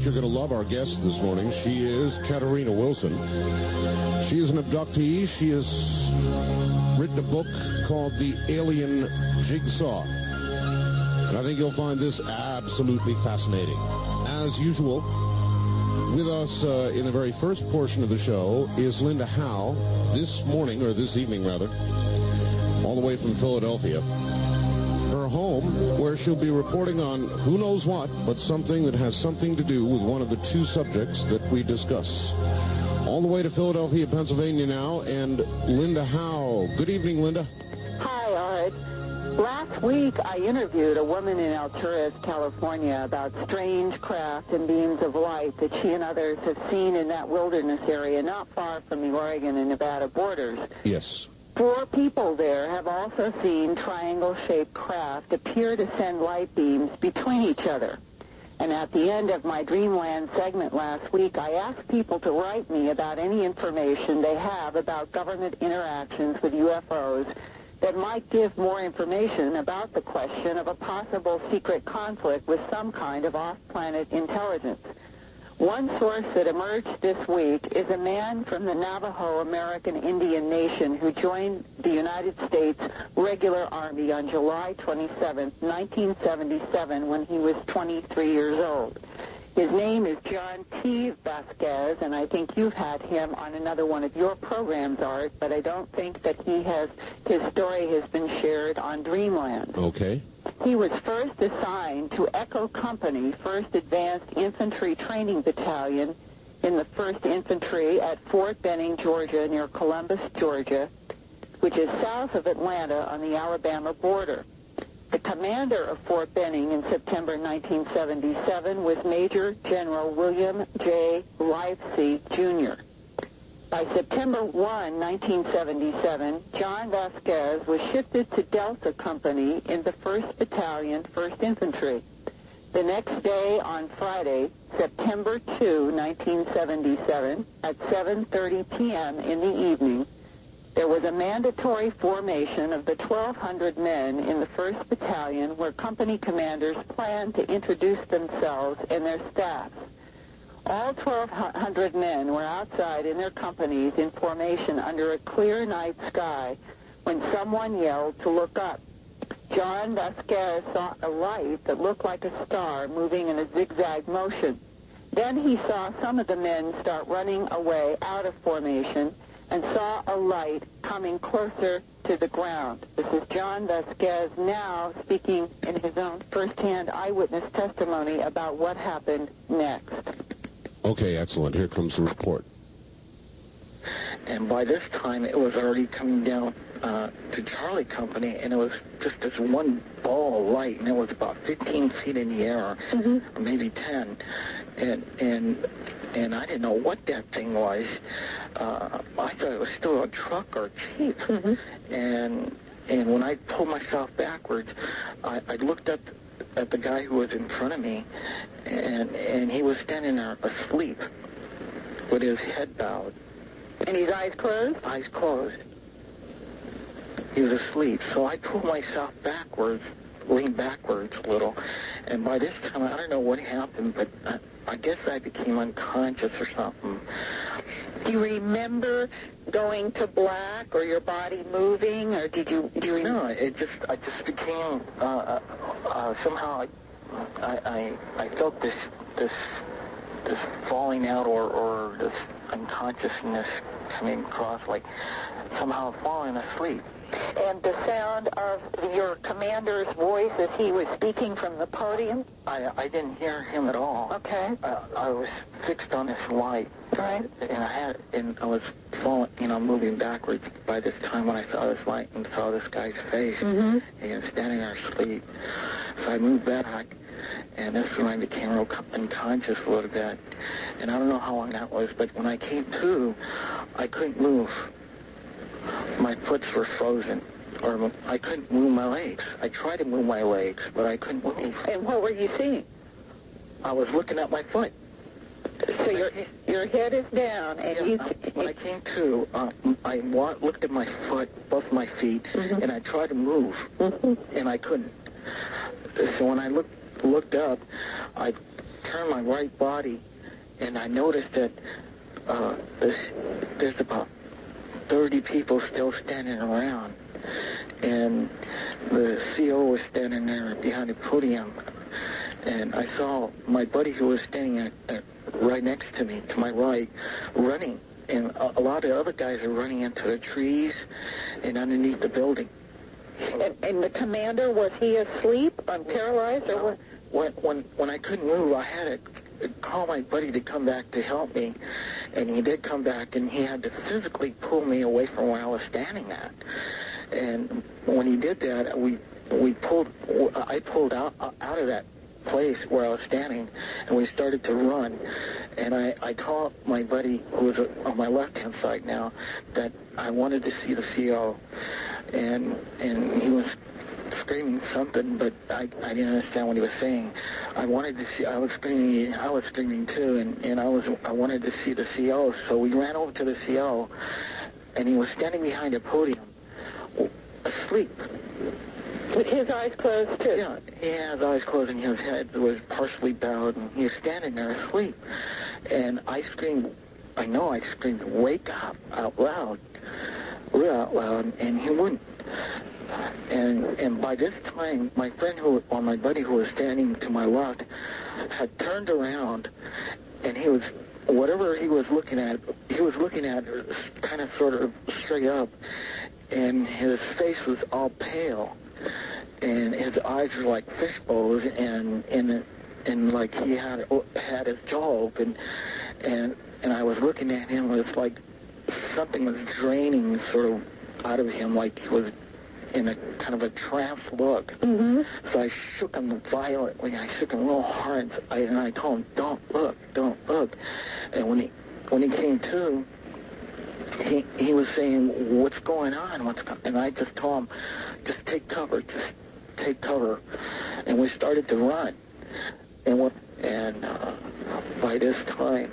you're going to love our guest this morning. She is Katarina Wilson. She is an abductee. She has written a book called The Alien Jigsaw. And I think you'll find this absolutely fascinating. As usual, with us in the very first portion of the show is Linda Howe, this morning, or this evening rather, all the way from Philadelphia. Her home, where she'll be reporting on who knows what, but something that has something to do with one of the two subjects that we discuss. All the way to Philadelphia, Pennsylvania now, and Linda Howe. Good evening, Linda. Hi, Art. Last week, I interviewed a woman in Alturas, California, about strange craft and beams of light that she and others have seen in that wilderness area not far from the Oregon and Nevada borders. Yes. 4 people there have also seen triangle-shaped craft appear to send light beams between each other. And at the end of my Dreamland segment last week, I asked people to write me about any information they have about government interactions with UFOs that might give more information about the question of a possible secret conflict with some kind of off-planet intelligence. One source that emerged this week is a man from the Navajo American Indian Nation who joined the United States Regular Army on July 27, 1977, when he was 23 years old. His name is John T. Vasquez, and I think you've had him on another one of your programs, Art, but I don't think that his story has been shared on Dreamland. Okay. He was first assigned to Echo Company, 1st Advanced Infantry Training Battalion in the 1st Infantry at Fort Benning, Georgia, near Columbus, Georgia, which is south of Atlanta on the Alabama border. The commander of Fort Benning in September 1977 was Major General William J. Livesey, Jr. By September 1, 1977, John Vasquez was shifted to Delta Company in the 1st Battalion, 1st Infantry. The next day, on Friday, September 2, 1977, at 7:30 p.m. in the evening, there was a mandatory formation of the 1,200 men in the 1st Battalion where company commanders planned to introduce themselves and their staffs. All 1,200 men were outside in their companies in formation under a clear night sky when someone yelled to look up. John Vasquez saw a light that looked like a star moving in a zigzag motion. Then he saw some of the men start running away out of formation and saw a light coming closer to the ground. This is John Vasquez now speaking in his own first-hand eyewitness testimony about what happened next. Okay, excellent. Here comes the report. And by this time, it was already coming down to Charlie Company, and it was just this one ball of light, and it was about 15 feet in the air, or maybe 10. And I didn't know what that thing was. I thought it was still a truck or a jeep. And when I pulled myself backwards, I looked up at the guy who was in front of me, and he was standing there asleep with his head bowed. And his eyes closed? Eyes closed. He was asleep. So I pulled myself backwards, leaned backwards a little, and by this time, I don't know what happened, but I guess I became unconscious or something. Do you remember going to black or your body moving, or do you remember? No, I just became, somehow I felt this falling out or this unconsciousness coming across, like somehow falling asleep. And the sound of your commander's voice as he was speaking from the podium? I didn't hear him at all. Okay. I was fixed on this light. Right. And I was falling, moving backwards by this time when I saw this light and saw this guy's face. And he was standing there asleep. So I moved back, and this is when I became real unconscious a little bit. And I don't know how long that was, but when I came to, I couldn't move. My foot were frozen, or I couldn't move my legs. I tried to move my legs, but I couldn't move. And what were you seeing? I was looking at my foot. So your head is down, and when I came to, I looked at my foot, both my feet, and I tried to move, and I couldn't. So when I looked up, I turned my right body, and I noticed that there's about 30 people still standing around, and the CO was standing there behind the podium, and I saw my buddy who was standing right next to me, to my right, running, and a lot of other guys are running into the trees and underneath the building. And the commander, was he asleep, paralyzed, or what? When I couldn't move, I had to call my buddy to come back to help me, and he did come back, and he had to physically pull me away from where I was standing at. And when he did that, I pulled out of that place where I was standing, and we started to run. And I called my buddy, who was on my left-hand side now, that I wanted to see the CO, and he was screaming something, but I didn't understand what he was saying. I was screaming too, and I wanted to see the CO, so we ran over to the CO, and he was standing behind a podium, asleep. With his eyes closed too? Yeah, he had his eyes closed, and his head was partially bowed, and he was standing there asleep. And I screamed, wake up, out loud, real out loud, and he wouldn't. And by this time, my buddy who was standing to my left had turned around, and whatever he was looking at kind of sort of straight up, and his face was all pale, and his eyes were like fish bowls, and like he had his jaw open, and I was looking at him with like something was draining sort of out of him, like he was in a kind of a trance look. Mm-hmm. So I shook him violently. I shook him real hard, and I told him, don't look. And when he came to, he was saying, what's going on? And I just told him, just take cover. And we started to run. And by this time,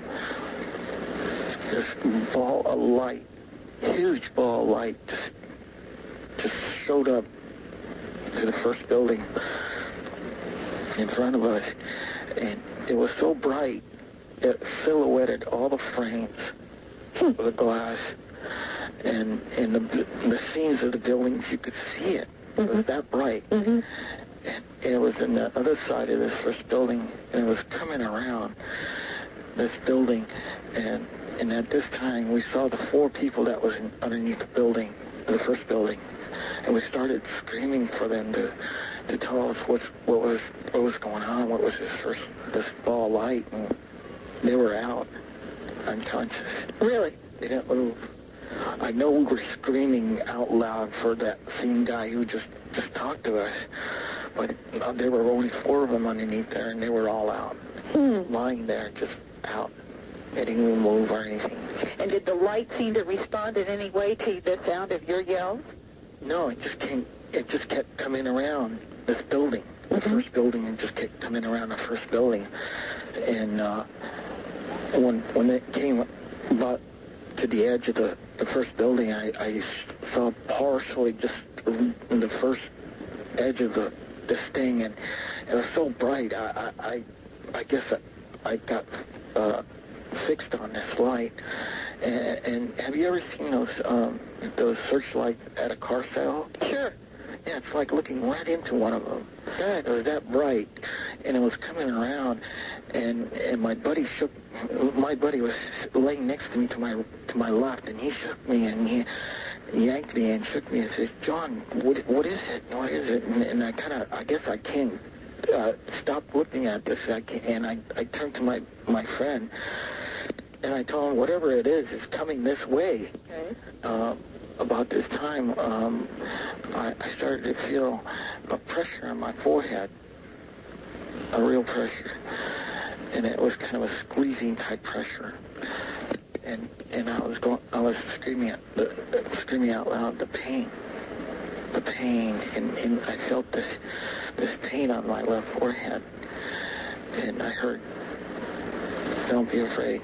this ball of light, huge ball of light, just showed up to the first building in front of us, and it was so bright it silhouetted all the frames of the glass, and the scenes of the buildings. You could see it. It was that bright. Mm-hmm. And it was on the other side of this first building, and it was coming around this building, and at this time we saw the 4 people that was underneath the building, the first building. And we started screaming for them to tell us what was going on, what was this ball of light, and they were out, unconscious. Really? They didn't move. I know we were screaming out loud for that same guy who just talked to us, but there were only 4 of them underneath there, and they were all out, lying there, just out. They didn't even move or anything. And did the light seem to respond in any way to the sound of your yells? No, it just kept coming around this building, the first building, and just kept coming around the first building. And when it came about to the edge of the first building, I saw partially just the first edge of this thing, and it was so bright. I guess I got fixed on this light. And have you ever seen those searchlights at a car sale? Sure. Yeah, it's like looking right into one of them. It was that bright, and it was coming around, and my buddy was laying next to me to my left, and he shook me, and he yanked me and shook me and said, John, what is it? What is it? And I guess I can't stop looking at this. And I turned to my friend, and I told him, whatever it is coming this way. Okay. About this time, I started to feel a pressure on my forehead, a real pressure, and it was kind of a squeezing type pressure. And I was screaming out loud, the pain, and I felt this pain on my left forehead, and I heard, don't be afraid.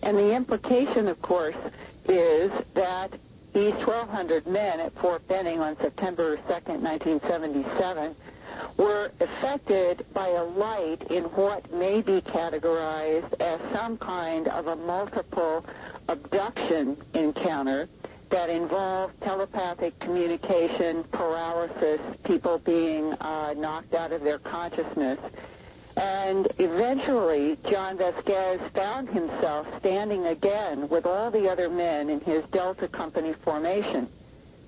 And the implication, of course, is that these 1,200 men at Fort Benning on September 2nd, 1977, were affected by a light in what may be categorized as some kind of a multiple abduction encounter that involved telepathic communication, paralysis, people being knocked out of their consciousness. And eventually, John Vasquez found himself standing again with all the other men in his Delta Company formation.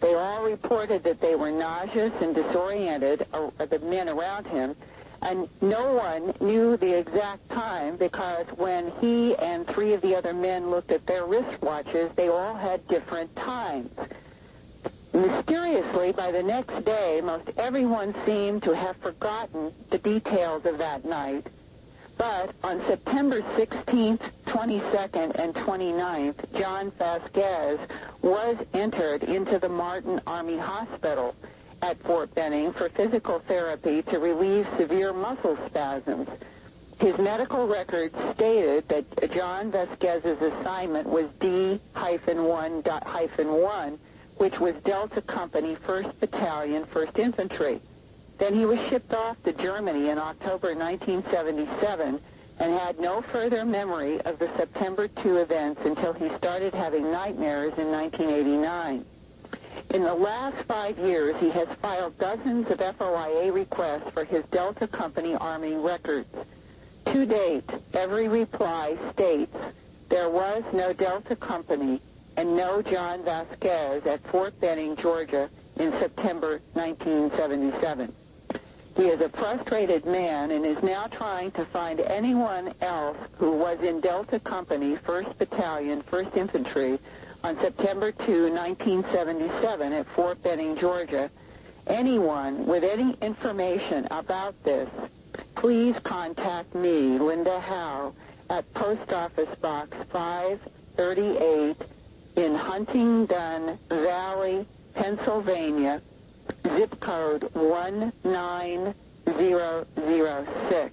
They all reported that they were nauseous and disoriented, the men around him, and no one knew the exact time because when he and three of the other men looked at their wristwatches, they all had different times. Mysteriously, by the next day, most everyone seemed to have forgotten the details of that night. But on September 16th, 22nd, and 29th, John Vasquez was entered into the Martin Army Hospital at Fort Benning for physical therapy to relieve severe muscle spasms. His medical records stated that John Vasquez's assignment was D-1-1, which was Delta Company, 1st Battalion, 1st Infantry. Then he was shipped off to Germany in October 1977 and had no further memory of the September 2 events until he started having nightmares in 1989. In the last 5 years, he has filed dozens of FOIA requests for his Delta Company Army records. To date, every reply states there was no Delta Company and no John Vasquez at Fort Benning, Georgia in September 1977. He is a frustrated man and is now trying to find anyone else who was in Delta Company, 1st Battalion, 1st Infantry, on September 2, 1977 at Fort Benning, Georgia. Anyone with any information about this, please contact me, Linda Howe, at Post Office Box 538 in Huntingdon Valley, Pennsylvania, zip code 19006.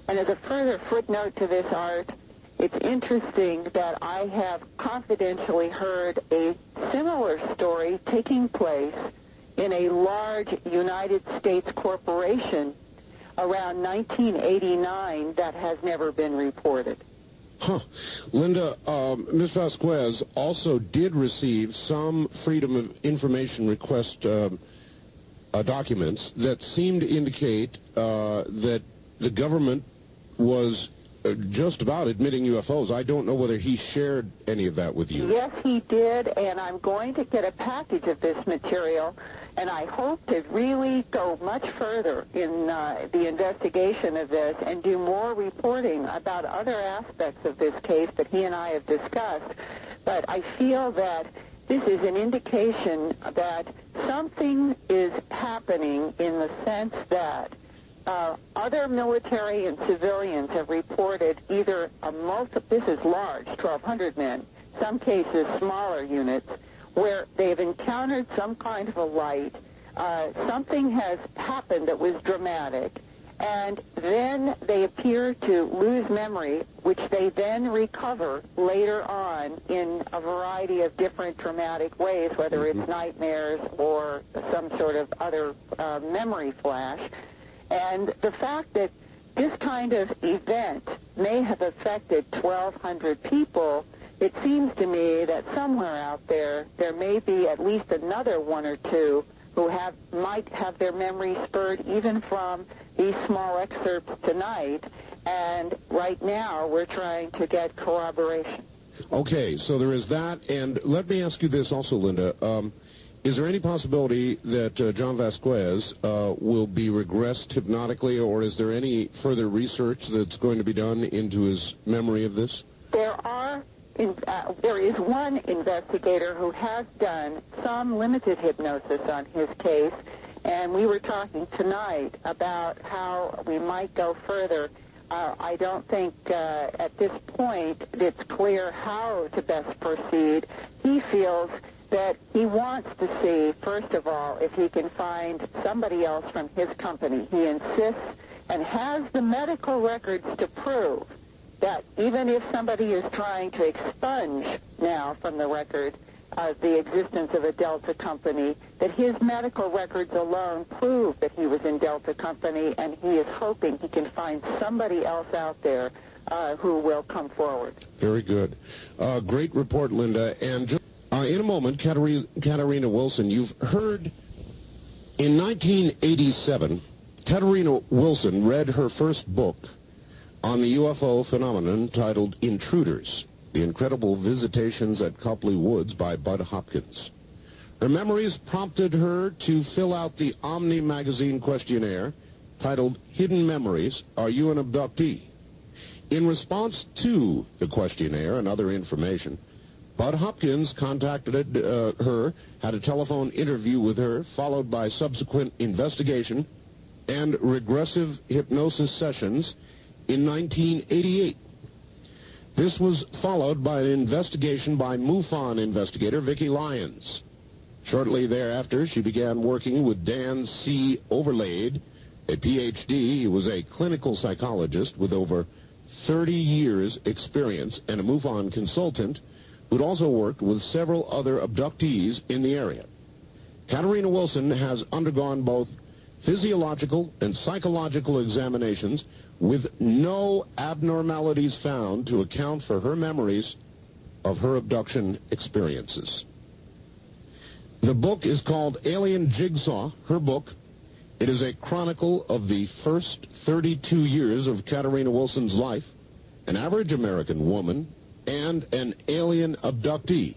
And as a further footnote to this, Art, it's interesting that I have confidentially heard a similar story taking place in a large United States corporation around 1989 that has never been reported. Huh. Linda, Ms. Vasquez also did receive some Freedom of Information request documents that seemed to indicate that the government was just about admitting UFOs. I don't know whether he shared any of that with you. Yes, he did, and I'm going to get a package of this material, and I hope to really go much further in the investigation of this and do more reporting about other aspects of this case that he and I have discussed. But I feel that this is an indication that something is happening in the sense that other military and civilians have reported either this is large, 1,200 men, some cases smaller units, where they've encountered some kind of a light. Something has happened that was dramatic, and then they appear to lose memory, which they then recover later on in a variety of different dramatic ways, whether it's nightmares or some sort of other memory flash. And the fact that this kind of event may have affected 1,200 people, it seems to me that somewhere out there, there may be at least another one or two who might have their memory spurred even from these small excerpts tonight. And right now, we're trying to get corroboration. Okay, so there is that. And let me ask you this also, Linda. Is there any possibility that John Vasquez will be regressed hypnotically, or is there any further research that's going to be done into his memory of this? There is one investigator who has done some limited hypnosis on his case, and we were talking tonight about how we might go further. I don't think at this point it's clear how to best proceed. He feels that he wants to see, first of all, if he can find somebody else from his company. He insists and has the medical records to prove that even if somebody is trying to expunge now from the record the existence of a Delta company, that his medical records alone prove that he was in Delta company, and he is hoping he can find somebody else out there who will come forward. Very good. Great report, Linda. And just, in a moment, Katharina Wilson, you've heard in 1987, Katharina Wilson read her first book on the UFO phenomenon titled Intruders, The Incredible Visitations at Copley Woods by Budd Hopkins. Her memories prompted her to fill out the Omni Magazine questionnaire titled Hidden Memories, Are You an Abductee? In response to the questionnaire and other information, Budd Hopkins contacted her, had a telephone interview with her, followed by subsequent investigation and regressive hypnosis sessions in 1988. This was followed by an investigation by MUFON investigator Vicki Lyons. Shortly thereafter, she began working with Dan C. Overlaid, a Ph.D. He was a clinical psychologist with over 30 years' experience and a MUFON consultant who'd also worked with several other abductees in the area. Katharina Wilson has undergone both physiological and psychological examinations with no abnormalities found to account for her memories of her abduction experiences. The book is called Alien Jigsaw, her book. It is a chronicle of the first 32 years of Katharina Wilson's life, an average American woman, and an alien abductee.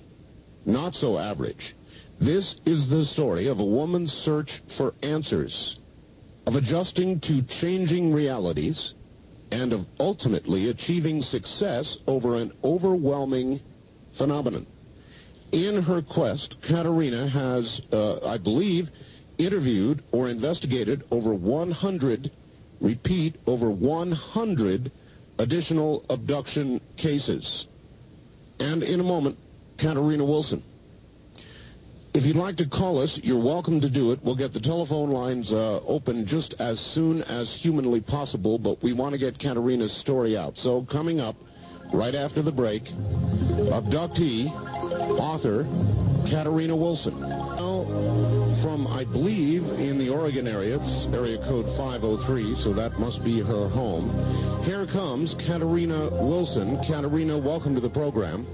Not so average. This is the story of a woman's search for answers, of adjusting to changing realities, and of ultimately achieving success over an overwhelming phenomenon. In her quest, Katharina has, I believe, interviewed or investigated over 100, repeat, over 100 additional abduction cases. And in a moment, Katharina Wilson. If you'd like to call us, you're welcome to do it. We'll get the telephone lines open just as soon as humanly possible, but we want to get Katharina's story out. So coming up, right after the break, abductee, author, Katharina Wilson. Now, from, I believe, in the Oregon area, it's area code 503, so that must be her home. Here comes Katharina Wilson. Katharina, welcome to the program.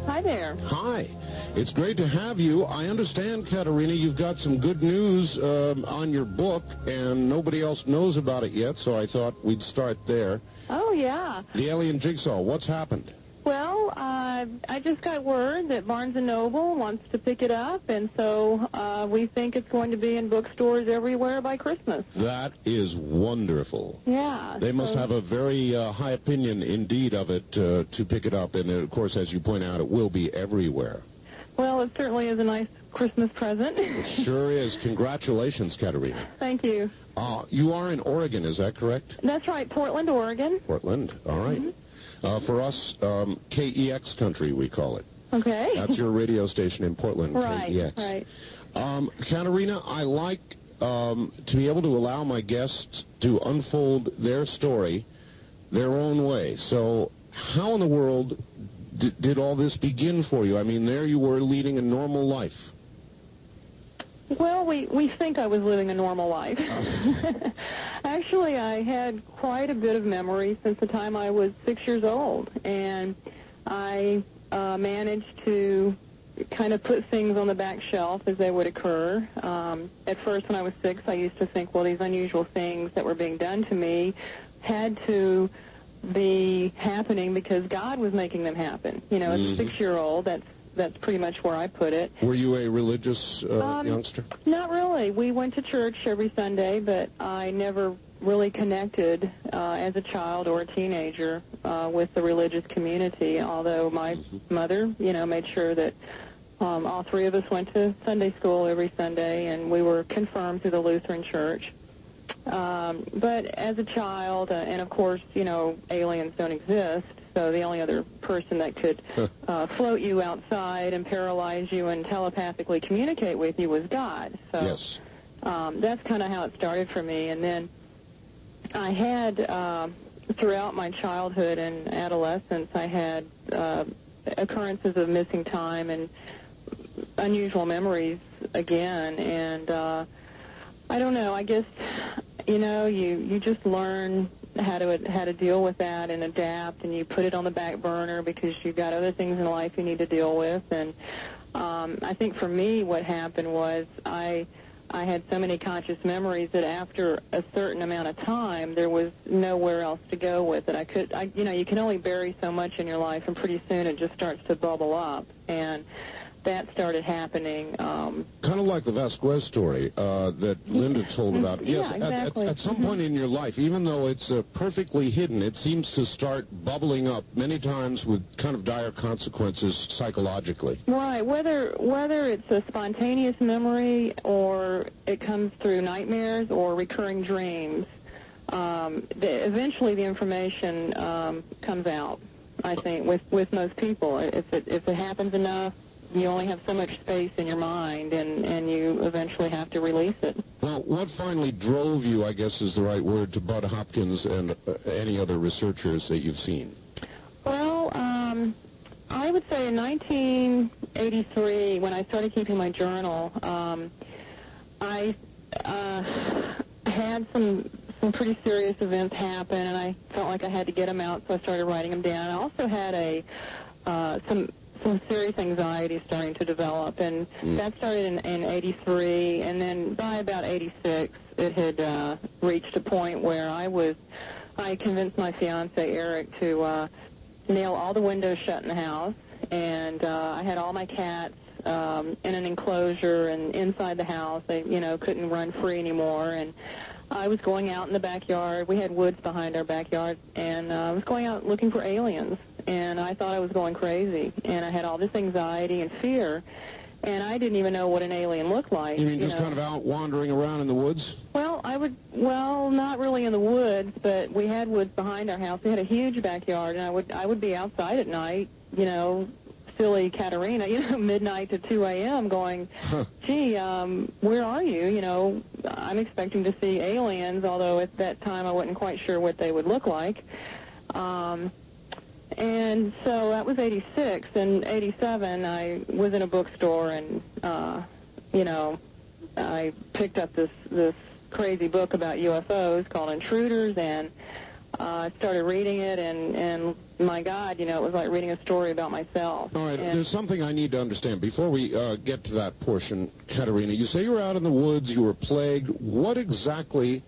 Hi there. Hi. It's great to have you. I understand, Katharina, you've got some good news on your book, and nobody else knows about it yet, so I thought we'd start there. Oh, yeah. The Alien Jigsaw, what's happened? Well, I just got word that Barnes & Noble wants to pick it up, and so we think it's going to be in bookstores everywhere by Christmas. That is wonderful. Yeah. They must have a very high opinion indeed of it to pick it up, and of course, as you point out, it will be everywhere. Well, it certainly is a nice Christmas present. It sure is. Congratulations, Katharina. Thank you. You are in Oregon, is that correct? That's right, Portland, Oregon. Portland, all right. Mm-hmm. For us, KEX country, we call it. Okay. That's your radio station in Portland, right, KEX. Right. Katharina, I like to be able to allow my guests to unfold their story their own way. So how in the world did all this begin for you? I mean, there you were leading a normal life. Well, we think I was living a normal life. Actually, I had quite a bit of memory since the time I was 6 years old, and I managed to kind of put things on the back shelf as they would occur. At first, when I was 6, I used to think, well, these unusual things that were being done to me had to be happening because God was making them happen. You know, as a 6-year-old, that's pretty much where I put it. Were you a religious youngster? Not really. We went to church every Sunday, but I never really connected as a child or a teenager with the religious community, although my mother, made sure that all three of us went to Sunday school every Sunday, and we were confirmed through the Lutheran Church. But as a child, and of course, aliens don't exist, so the only other person that could float you outside and paralyze you and telepathically communicate with you was God. So yes. That's kind of how it started for me. And then I had, throughout my childhood and adolescence, I had occurrences of missing time and unusual memories again, and I don't know. I guess you just learn how to deal with that and adapt, and you put it on the back burner because you've got other things in life you need to deal with. And I think for me, what happened was I had so many conscious memories that after a certain amount of time, there was nowhere else to go with it. You can only bury so much in your life, and pretty soon it just starts to bubble up. And that started happening. Kind of like the Vasquez story that Linda told about. Yes, yeah, exactly. At some point in your life, even though it's perfectly hidden, it seems to start bubbling up many times with kind of dire consequences psychologically. Right. Whether it's a spontaneous memory or it comes through nightmares or recurring dreams, eventually the information comes out, I think, with most people. If it happens enough, you only have so much space in your mind, and you eventually have to release it. Well, what finally drove you, I guess is the right word, to Budd Hopkins and any other researchers that you've seen? Well, I would say in 1983, when I started keeping my journal, I had some pretty serious events happen, and I felt like I had to get them out, so I started writing them down. I also had some serious anxiety starting to develop, and that started in 83, and then by about 86, it had reached a point where I convinced my fiancé, Eric, to nail all the windows shut in the house, and I had all my cats in an enclosure and inside the house. They, couldn't run free anymore, and I was going out in the backyard. We had woods behind our backyard, and I was going out looking for aliens. And I thought I was going crazy, and I had all this anxiety and fear, and I didn't even know what an alien looked like. You mean just kind of out wandering around in the woods? Well, not really in the woods, but we had woods behind our house. We had a huge backyard, and I would be outside at night, silly Katarina, midnight to 2 a.m. going, gee, where are you? I'm expecting to see aliens, although at that time I wasn't quite sure what they would look like. And so that was 86. And 87, I was in a bookstore, and, I picked up this crazy book about UFOs called Intruders, and I started reading it, and my God, it was like reading a story about myself. All right, there's something I need to understand. Before we get to that portion, Katarina, you say you were out in the woods, you were plagued. What exactly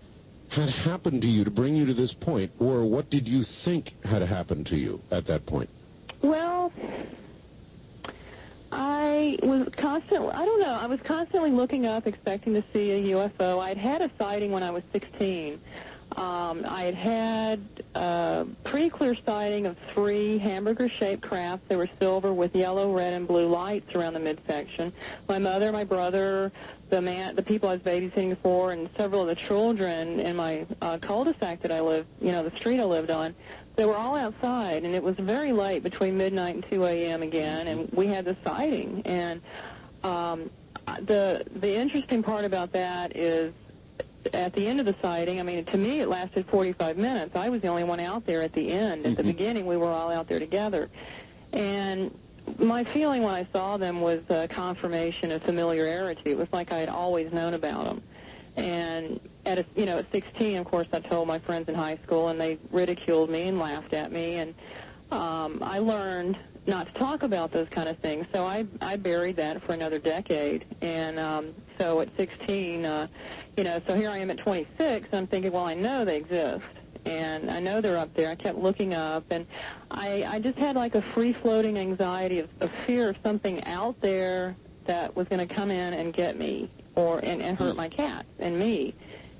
had happened to you to bring you to this point, or what did you think had happened to you at that point? Well, I was constantly looking up, expecting to see a UFO. I'd had a sighting when I was 16. I had a pretty clear sighting of 3 hamburger-shaped crafts. They were silver with yellow, red, and blue lights around the midsection. My mother, my brother, the people I was babysitting for, and several of the children in my cul-de-sac that I lived, the street I lived on, they were all outside, and it was very late, between midnight and 2 a.m. again, and we had the sighting. And the interesting part about that is, at the end of the sighting, to me it lasted 45 minutes. I was the only one out there at the end. At the beginning, we were all out there together. And my feeling when I saw them was confirmation of familiarity. It was like I had always known about them. And at 16, of course, I told my friends in high school, and they ridiculed me and laughed at me. And I learned not to talk about those kind of things. So I buried that for another decade. And so at 16, so here I am at 26, I'm thinking, well, I know they exist. And I know they're up there. I kept looking up, and I just had like a free-floating anxiety of fear of something out there that was going to come in and get me and hurt my cat and me.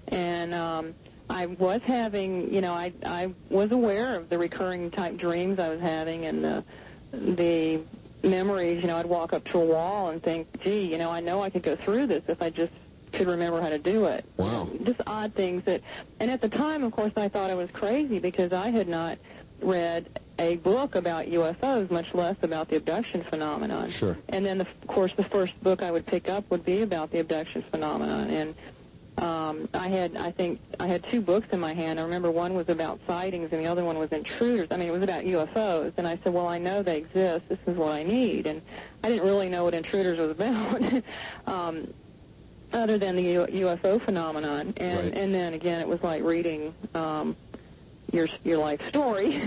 And I was having, I was aware of the recurring type dreams I was having, and the memories. I'd walk up to a wall and think, gee, I know I could go through this if I just could remember how to do it. Wow. Just odd things and at the time, of course, I thought I was crazy because I had not read a book about UFOs, much less about the abduction phenomenon. Sure. And then, of course, the first book I would pick up would be about the abduction phenomenon. And I had two books in my hand. I remember one was about sightings and the other one was intruders. I mean, it was about UFOs. And I said, well, I know they exist. This is what I need. And I didn't really know what intruders was about, other than the UFO phenomenon. And Right. and then again, it was like reading your life story,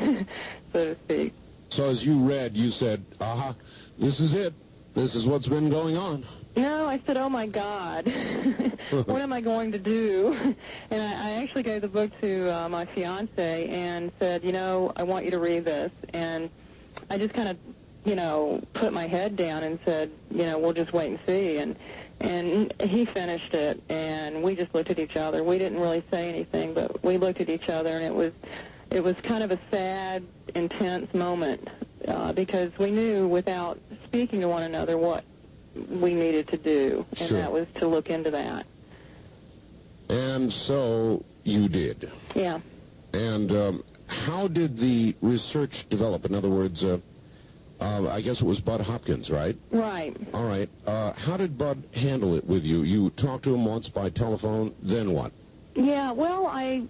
so to speak. So as you read, you said, aha, this is it. This is what's been going on. No, I said, oh, my God, what am I going to do? And I actually gave the book to my fiancé and said, I want you to read this. And I just kind of, put my head down and said, we'll just wait and see. And he finished it, and we just looked at each other. We didn't really say anything, but we looked at each other, and it was kind of a sad, intense moment because we knew without speaking to one another what we needed to do, and Sure. that was to look into that. And so you did. Yeah. And how did the research develop? In other words, I guess it was Budd Hopkins, right? Right. All right. How did Budd handle it with you? You talked to him once by telephone, then what? Yeah, well, I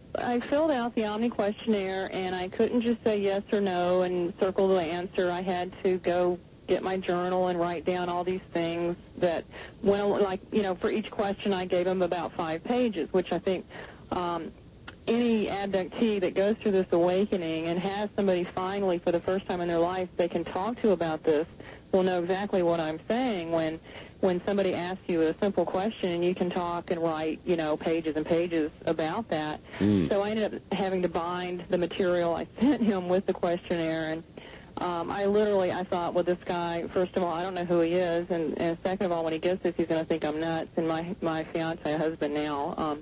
filled out the Omni questionnaire, and I couldn't just say yes or no and circle the answer. I had to go get my journal and write down all these things that, for each question I gave him about 5 pages, which I think any abductee that goes through this awakening and has somebody finally for the first time in their life they can talk to about this will know exactly what I'm saying when somebody asks you a simple question and you can talk and write, pages and pages about that. So I ended up having to bind the material I sent him with the questionnaire, and I thought, well, this guy, first of all, I don't know who he is, and second of all, when he gets this, he's going to think I'm nuts. And my fiance, husband now,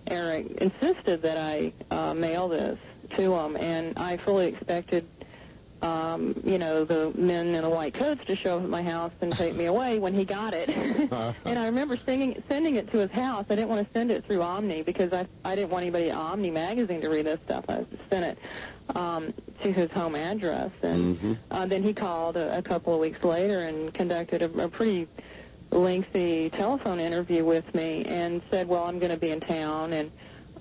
Eric, insisted that I mail this to him, and I fully expected, the men in the white coats to show up at my house and take me away when he got it. And I remember sending it to his house. I didn't want to send it through Omni because I didn't want anybody at Omni Magazine to read this stuff. I sent it to his home address. And then he called a couple of weeks later and conducted a pretty lengthy telephone interview with me and said, well, I'm going to be in town and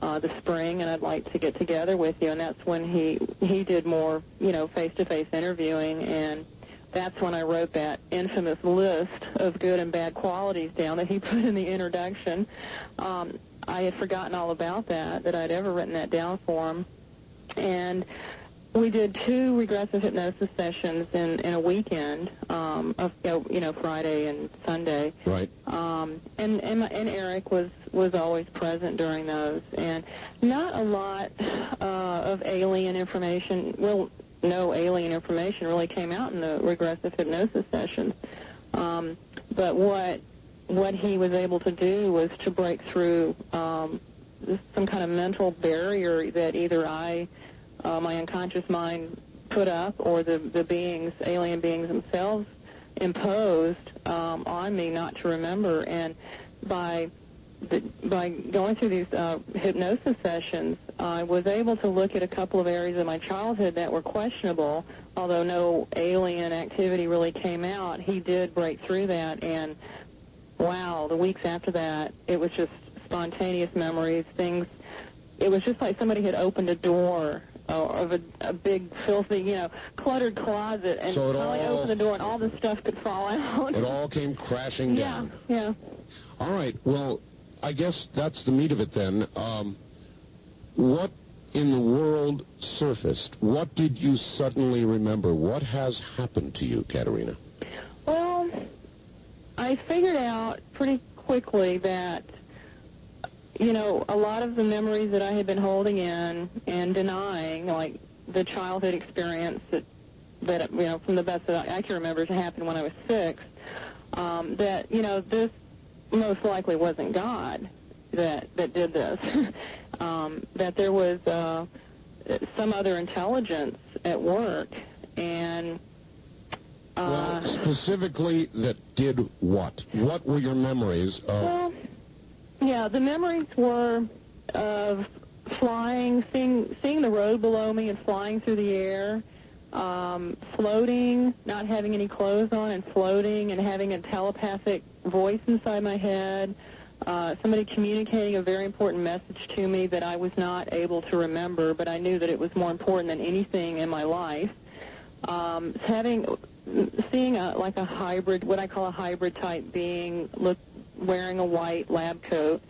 the spring, and I'd like to get together with you. And that's when he did more, face-to-face interviewing, and that's when I wrote that infamous list of good and bad qualities down that he put in the introduction. I had forgotten all about that I'd ever written that down for him. And we did 2 regressive hypnosis sessions in a weekend, Friday and Sunday. Right. And Eric was always present during those, and not a lot of alien information. Well, no alien information really came out in the regressive hypnosis sessions. But what he was able to do was to break through some kind of mental barrier that either my unconscious mind put up, or the beings, alien beings themselves, imposed on me not to remember. And by going through these hypnosis sessions, I was able to look at a couple of areas of my childhood that were questionable. Although no alien activity really came out, he did break through that. And wow, the weeks after that, it was just spontaneous memories, things. It was just like somebody had opened a door of a big, filthy, cluttered closet, and So finally opened the door, and all this stuff could fall out. It all came crashing down. Yeah. All right. Well, I guess that's the meat of it then. What in the world surfaced? What did you suddenly remember? What has happened to you, Katarina? Well, I figured out pretty quickly that a lot of the memories that I had been holding in and denying, like the childhood experience that from the best that I can remember, it happened when I was 6, that, this most likely wasn't God that did this, that there was some other intelligence at work, and... well, specifically, that did what? What were your memories of... Well, yeah, the memories were of flying, seeing the road below me and flying through the air, floating, not having any clothes on and floating, and having a telepathic voice inside my head, somebody communicating a very important message to me that I was not able to remember, but I knew that it was more important than anything in my life. Seeing like a hybrid, what I call a hybrid type being, wearing a white lab coat,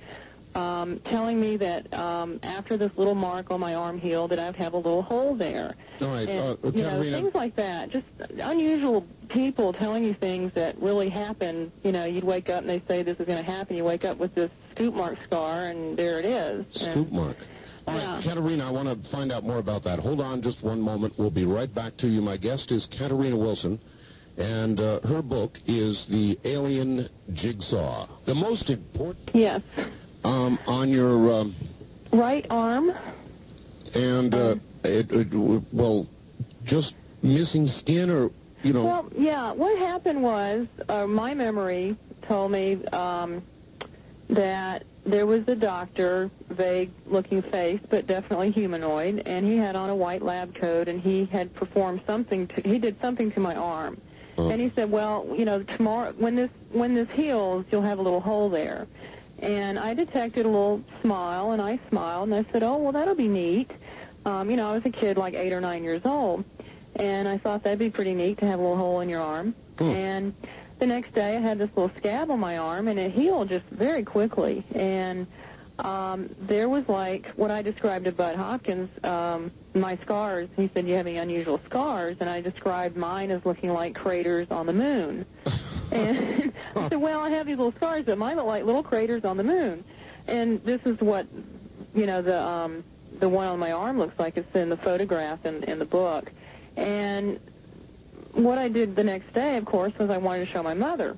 telling me that after this little mark on my arm healed, that I'd have a little hole there. All right, And, Katarina, things like that. Just unusual people telling you things that really happen. You'd wake up and they say this is going to happen. You wake up with this scoop mark scar, and there it is. Scoop mark. All right, Katarina, I want to find out more about that. Hold on just one moment. We'll be right back to you. My guest is Katarina Wilson, and her book is The Alien Jigsaw. The most important... Yes. On your... right arm. And, well, just missing skin or, Well, yeah, what happened was my memory told me that there was a doctor, vague-looking face, but definitely humanoid, and he had on a white lab coat, and he had performed something he did something to my arm. And he said, well, tomorrow, when this heals, you'll have a little hole there. And I detected a little smile, and I smiled, and I said, oh, well, that'll be neat. I was a kid, like 8 or 9 years old, and I thought that'd be pretty neat to have a little hole in your arm. And the next day I had this little scab on my arm, and it healed just very quickly. And there was like what I described to Budd Hopkins, my scars. He said, you have any unusual scars? And I described mine as looking like craters on the moon. And I said, well, I have these little scars, but mine look like little craters on the moon. And this is what, the one on my arm looks like. It's in the photograph in the book. And what I did the next day, of course, was I wanted to show my mother.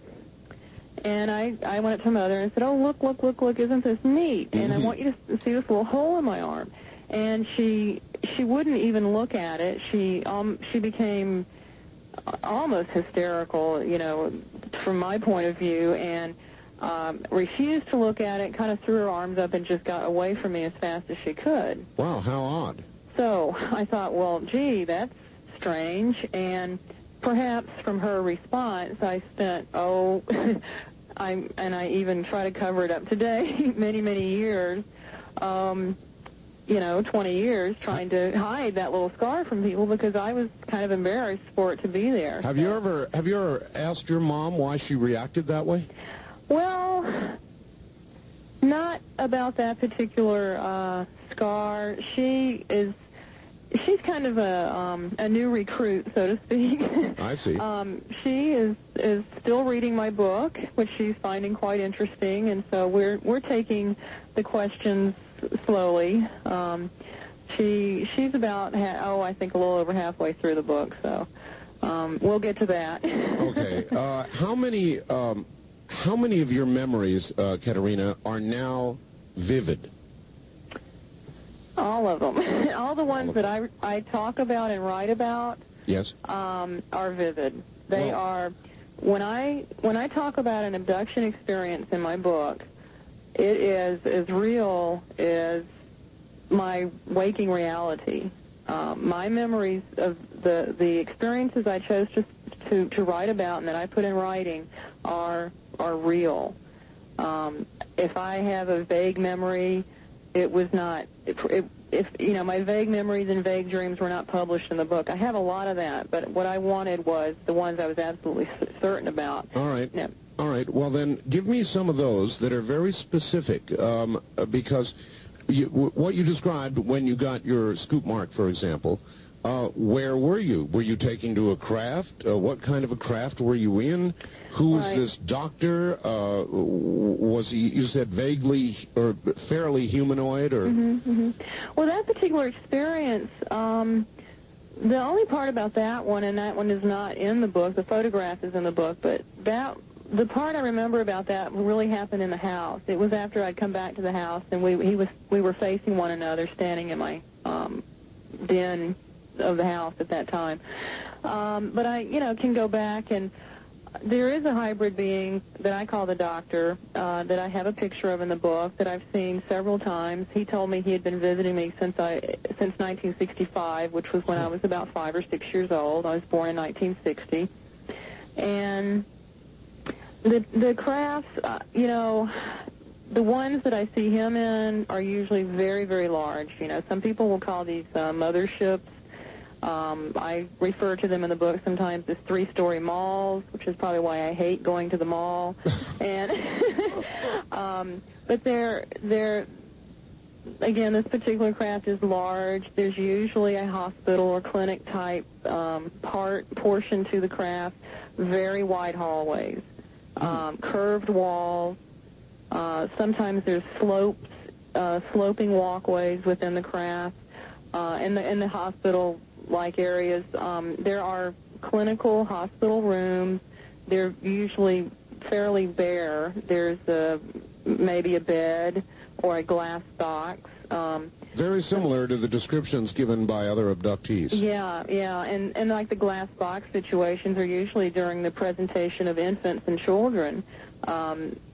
And I went up to Mother and said, oh, look, isn't this neat? And I want you to see this little hole in my arm. And she wouldn't even look at it. She became almost hysterical, from my point of view, and refused to look at it, kind of threw her arms up and just got away from me as fast as she could. Wow, how odd. So I thought, well, gee, that's strange. And perhaps from her response, I spent, I even try to cover it up today, many, many years, 20 years, trying to hide that little scar from people because I was kind of embarrassed for it to be there. Have you ever asked your mom why she reacted that way? Well, not about that particular scar. She's kind of a new recruit, so to speak. I see. She is still reading my book, which she's finding quite interesting, and so we're taking the questions slowly. She's about I think a little over halfway through the book, so we'll get to that. Okay. How many of your memories, Katarina, are now vivid? All of them. All the ones that I talk about and write about. Yes. Are vivid. They are. When I talk about an abduction experience in my book, it is as real as my waking reality. My memories of the experiences I chose to write about and that I put in writing are real. If I have a vague memory, it was not. If my vague memories and vague dreams were not published in the book, I have a lot of that. But what I wanted was the ones I was absolutely certain about. All right. Yeah. All right. Well, then give me some of those that are very specific, because what you described when you got your scoop mark, for example, where were you? Were you taking to a craft? What kind of a craft were you in? Who was this doctor? Was he, you said, vaguely or fairly humanoid? Or Well, that particular experience, the only part about that one, and that one is not in the book, the photograph is in the book, but the part I remember about that really happened in the house. It was after I'd come back to the house, and we were facing one another, standing in my den of the house at that time. But I, can go back, and there is a hybrid being that I call the doctor that I have a picture of in the book that I've seen several times. He told me he had been visiting me since 1965, which was when I was about 5 or 6 years old. I was born in 1960. And the crafts, the ones that I see him in are usually very, very large. You know, some people will call these motherships. I refer to them in the book sometimes as 3-story malls, which is probably why I hate going to the mall. And but they're again, this particular craft is large. There's usually a hospital or clinic type portion to the craft. Very wide hallways, curved walls. Sometimes there's sloping walkways within the craft. In the hospital-like areas, there are clinical hospital rooms. They're usually fairly bare. There's maybe a bed or a glass box. Very similar to the descriptions given by other abductees. Yeah, and like the glass box situations are usually during the presentation of infants and children.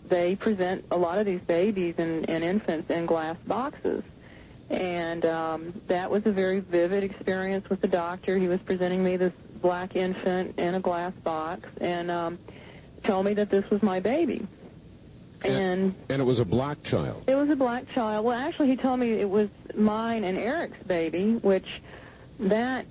They present a lot of these babies and infants in glass boxes. And that was a very vivid experience with the doctor. He was presenting me this black infant in a glass box and told me that this was my baby. And it was a black child. It was a black child. Well, actually, he told me it was mine and Eric's baby, which that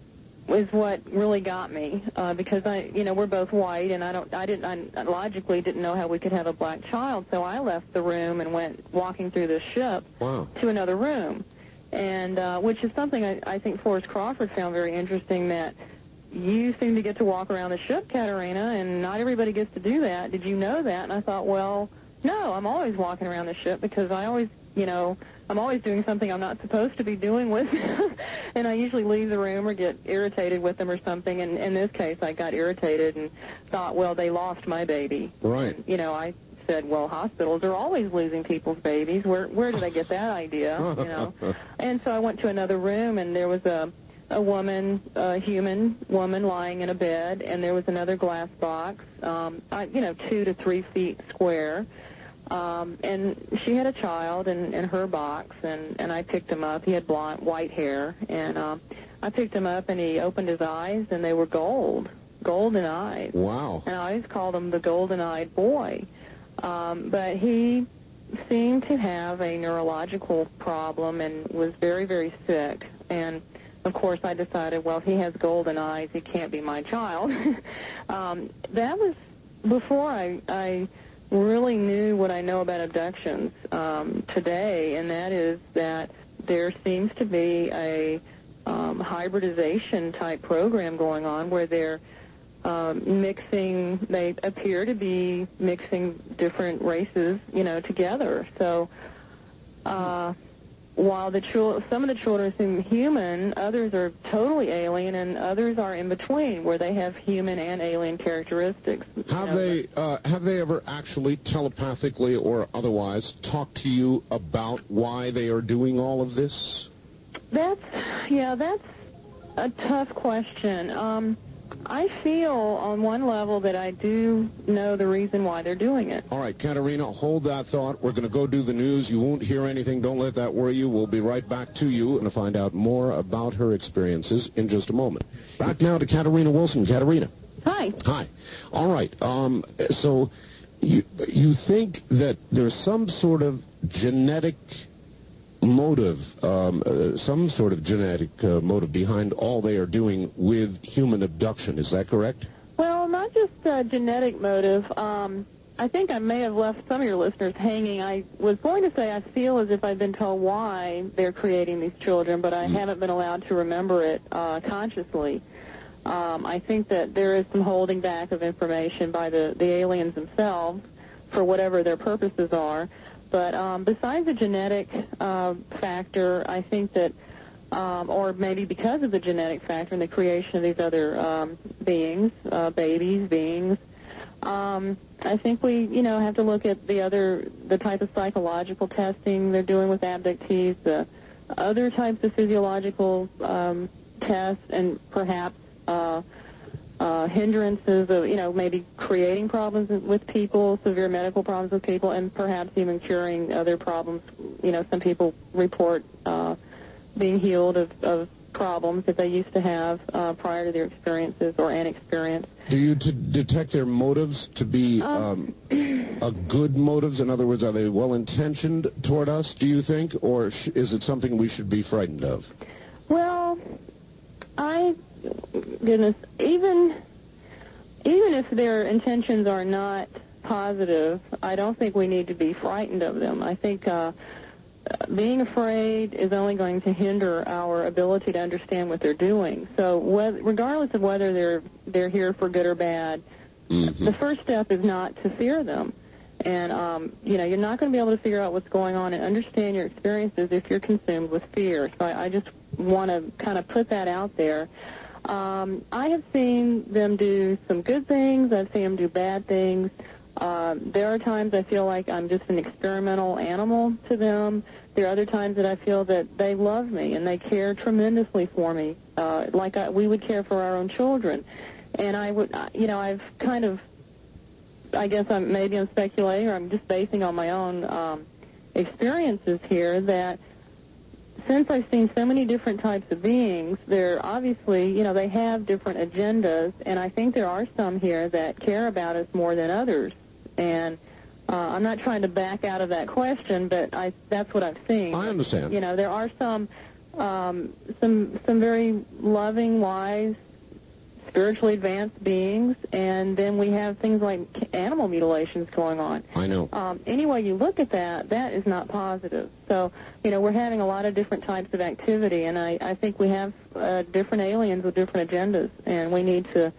is what really got me because we're both white, and I logically didn't know how we could have a black child, so I left the room and went walking through the ship to another room, and which is something I think Forrest Crawford found very interesting, that you seem to get to walk around the ship, Katarina, and not everybody gets to do that. Did you know that? And I thought, well, no, I'm always walking around the ship because I always, I'm always doing something I'm not supposed to be doing with and I usually leave the room or get irritated with them or something. And in this case, I got irritated and thought, well, they lost my baby. Right. And, I said, well, hospitals are always losing people's babies. Where did I get that idea? And so I went to another room, and there was a human woman lying in a bed, and there was another glass box, 2 to 3 feet square. And she had a child in her box, and I picked him up. He had white hair, and I picked him up, and he opened his eyes, and they were golden eyes. Wow. And I always called him the golden-eyed boy. But he seemed to have a neurological problem and was very, very sick. And, of course, I decided, well, if he has golden eyes, he can't be my child. That was before I really knew what I know about abductions today, and that is that there seems to be a hybridization type program going on where they're they appear to be mixing different races, together. So while some of the children seem human, others are totally alien, and others are in between, where they have human and alien characteristics. Have they ever actually telepathically or otherwise talked to you about why they are doing all of this? That's a tough question. I feel on one level that I do know the reason why they're doing it. All right, Katarina, hold that thought. We're going to go do the news. You won't hear anything. Don't let that worry you. We'll be right back to you and find out more about her experiences in just a moment. Back now to Katarina Wilson. Katarina. Hi. Hi. All right. So you think that there's some sort of genetic motive, some sort of genetic motive behind all they are doing with human abduction. Is that correct? Well, not just a genetic motive. I think I may have left some of your listeners hanging. I was going to say I feel as if I've been told why they're creating these children, but I haven't been allowed to remember it consciously. I think that there is some holding back of information by the aliens themselves for whatever their purposes are. But besides the genetic factor, I think that, or maybe because of the genetic factor in the creation of these other beings, beings, I think we, have to look at the type of psychological testing they're doing with abductees, the other types of physiological tests, and perhaps hindrances of, maybe creating problems with people, severe medical problems with people, and perhaps even curing other problems. Some people report being healed of problems that they used to have prior to their experiences or an experience. Do you detect their motives to be good motives? In other words, are they well-intentioned toward us, do you think? Or is it something we should be frightened of? Well, even if their intentions are not positive, I don't think we need to be frightened of them. I think being afraid is only going to hinder our ability to understand what they're doing. So regardless of whether they're here for good or bad, the first step is not to fear them. And, you're not going to be able to figure out what's going on and understand your experiences if you're consumed with fear. So I just want to kind of put that out there. I have seen them do some good things. I've seen them do bad things. There are times I feel like I'm just an experimental animal to them. There are other times that I feel that they love me and they care tremendously for me, like we would care for our own children. And I've kind of, I guess maybe I'm speculating or I'm just basing on my own experiences here that since I've seen so many different types of beings, they're obviously, they have different agendas, and I think there are some here that care about us more than others. And I'm not trying to back out of that question, but that's what I've seen. I understand. There are some very loving, wise, spiritually advanced beings, and then we have things like animal mutilations going on. I know. Any way you look at that, that is not positive. So, we're having a lot of different types of activity, and I think we have different aliens with different agendas, and we need to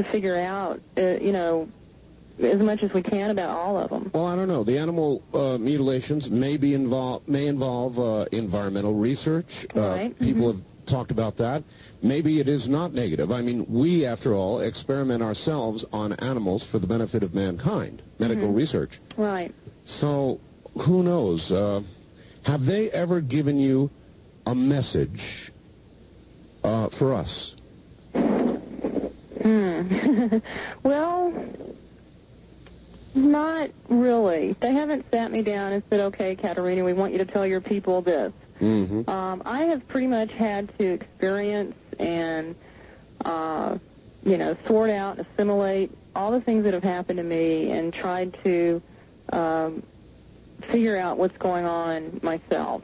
figure out, as much as we can about all of them. Well, I don't know. The animal mutilations may involve environmental research. Right. People have talked about that. Maybe it is not negative. I mean, we, after all, experiment ourselves on animals for the benefit of mankind, medical research. Right. So, who knows? Have they ever given you a message for us? Well, not really. They haven't sat me down and said, okay, Katarina, we want you to tell your people this. I have pretty much had to experience and, sort out, assimilate all the things that have happened to me and tried to figure out what's going on myself.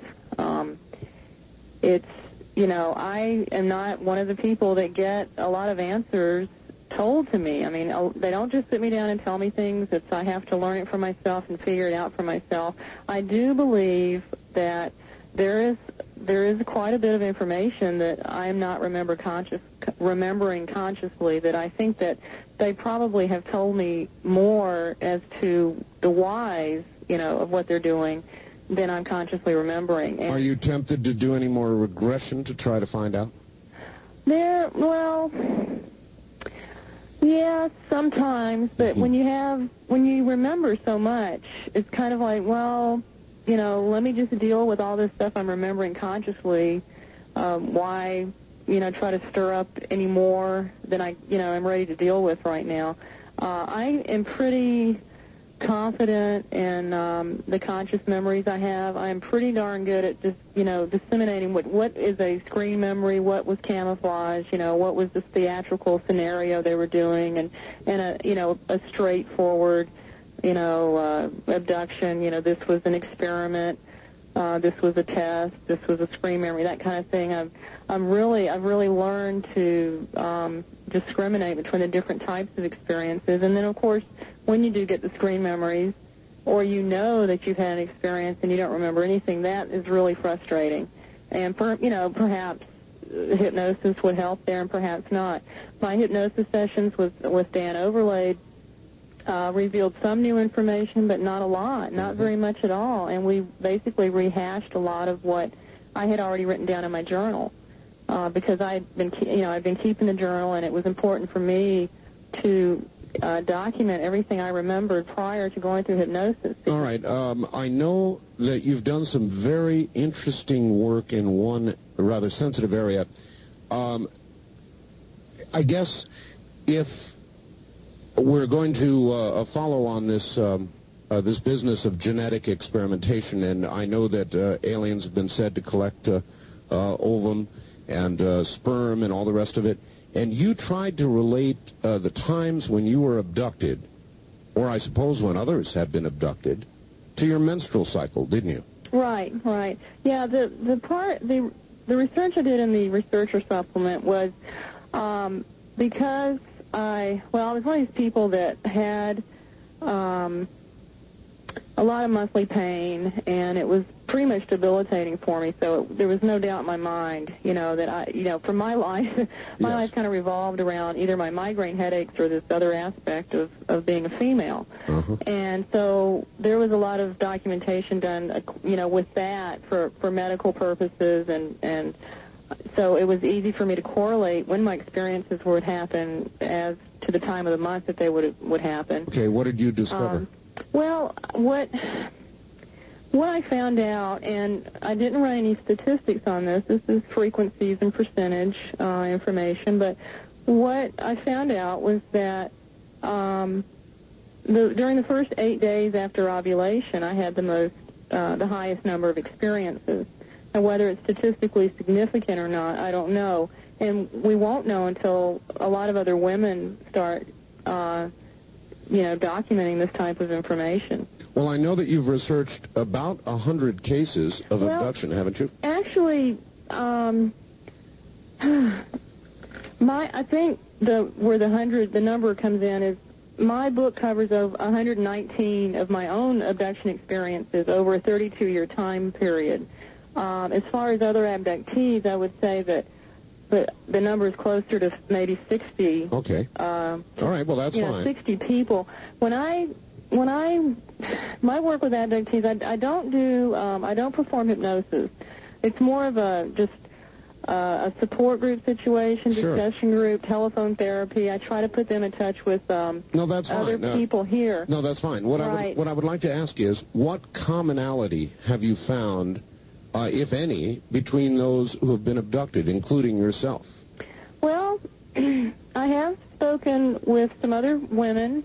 I am not one of the people that get a lot of answers told to me. I mean, they don't just sit me down and tell me things. I have to learn it for myself and figure it out for myself. I do believe that there is quite a bit of information that I am not remembering consciously, that I think that they probably have told me more as to the whys, of what they're doing than I'm consciously remembering. And are you tempted to do any more regression to try to find out? Yeah, sometimes, but when you remember so much, it's kind of like, well, let me just deal with all this stuff I'm remembering consciously. Why, try to stir up any more than I'm ready to deal with right now. I am pretty confident in the conscious memories I have. I'm pretty darn good at just, disseminating what is a screen memory, what was camouflage, what was the theatrical scenario they were doing, and a straightforward, abduction, this was an experiment, this was a test, this was a screen memory, that kind of thing. I've really learned to discriminate between the different types of experiences. And then, of course, when you do get the screen memories, or that you've had an experience and you don't remember anything, that is really frustrating. And, perhaps hypnosis would help there and perhaps not. My hypnosis sessions with Dan Overlaid revealed some new information, but not a lot, not very much at all. And we basically rehashed a lot of what I had already written down in my journal, because I'd been keeping the journal, and it was important for me to document everything I remembered prior to going through hypnosis. All right. I know that you've done some very interesting work in one rather sensitive area. I guess if we're going to follow on this this business of genetic experimentation, and I know that aliens have been said to collect ovum and sperm and all the rest of it. And you tried to relate the times when you were abducted, or I suppose when others have been abducted, to your menstrual cycle, didn't you? Right. Yeah, the research I did in the researcher supplement was because I was one of these people that had a lot of monthly pain, and it was pretty much debilitating for me. So there was no doubt in my mind, that for my life, my life kind of revolved around either my migraine headaches or this other aspect of being a female. Uh-huh. And so there was a lot of documentation done, with that for medical purposes, and so it was easy for me to correlate when my experiences would happen as to the time of the month that they would happen. Okay, what did you discover? Well, what I found out, and I didn't write any statistics on this. This is frequencies and percentage information. But what I found out was that during the first 8 days after ovulation, I had the highest number of experiences. And whether it's statistically significant or not, I don't know. And we won't know until a lot of other women start documenting this type of information. Well, I know that you've researched about 100 cases of abduction, haven't you? Actually, I think where the number comes in is my book covers over 119 of my own abduction experiences over a 32-year time period. As far as other abductees, I would say that the number is closer to maybe 60. Okay. All right. Well, that's fine. 60 people. When my work with abductees, I don't perform hypnosis. It's more of a support group situation, discussion group, telephone therapy. I try to put them in touch with other people here. No, that's fine. What I would like to ask is, what commonality have you found, if any, between those who have been abducted, including yourself? Well, I have spoken with some other women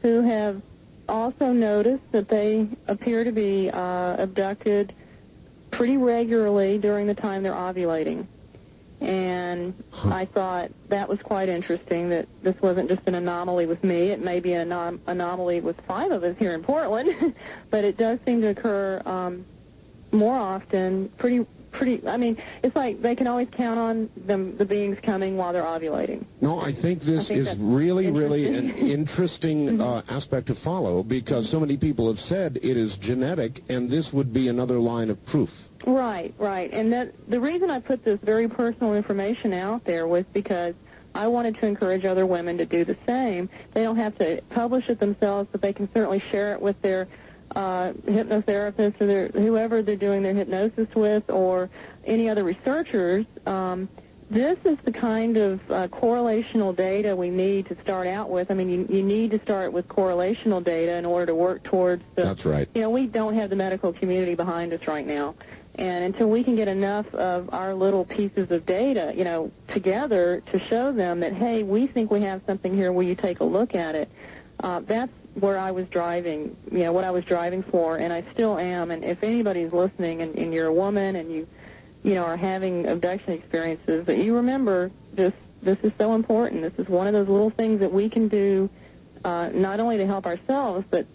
who have also noticed that they appear to be abducted pretty regularly during the time they're ovulating. And I thought that was quite interesting, that this wasn't just an anomaly with me. It may be an anomaly with 5 of us here in Portland, but it does seem to occur more often, pretty, I mean, it's like they can always count on the beings coming while they're ovulating. No, I think this is really an interesting aspect to follow, because so many people have said it is genetic, and this would be another line of proof. Right. And the reason I put this very personal information out there was because I wanted to encourage other women to do the same. They don't have to publish it themselves, but they can certainly share it with their hypnotherapist or whoever they're doing their hypnosis with, or any other researchers. This is the kind of correlational data we need to start out with. I mean, you need to start with correlational data in order to work towards That's right. We don't have the medical community behind us right now. And until we can get enough of our little pieces of data, together to show them that, hey, we think we have something here, will you take a look at it? That's where I was driving, what I was driving for, and I still am. And if anybody's listening and you're a woman and you are having abduction experiences, that you remember this is so important. This is one of those little things that we can do, not only to help ourselves, but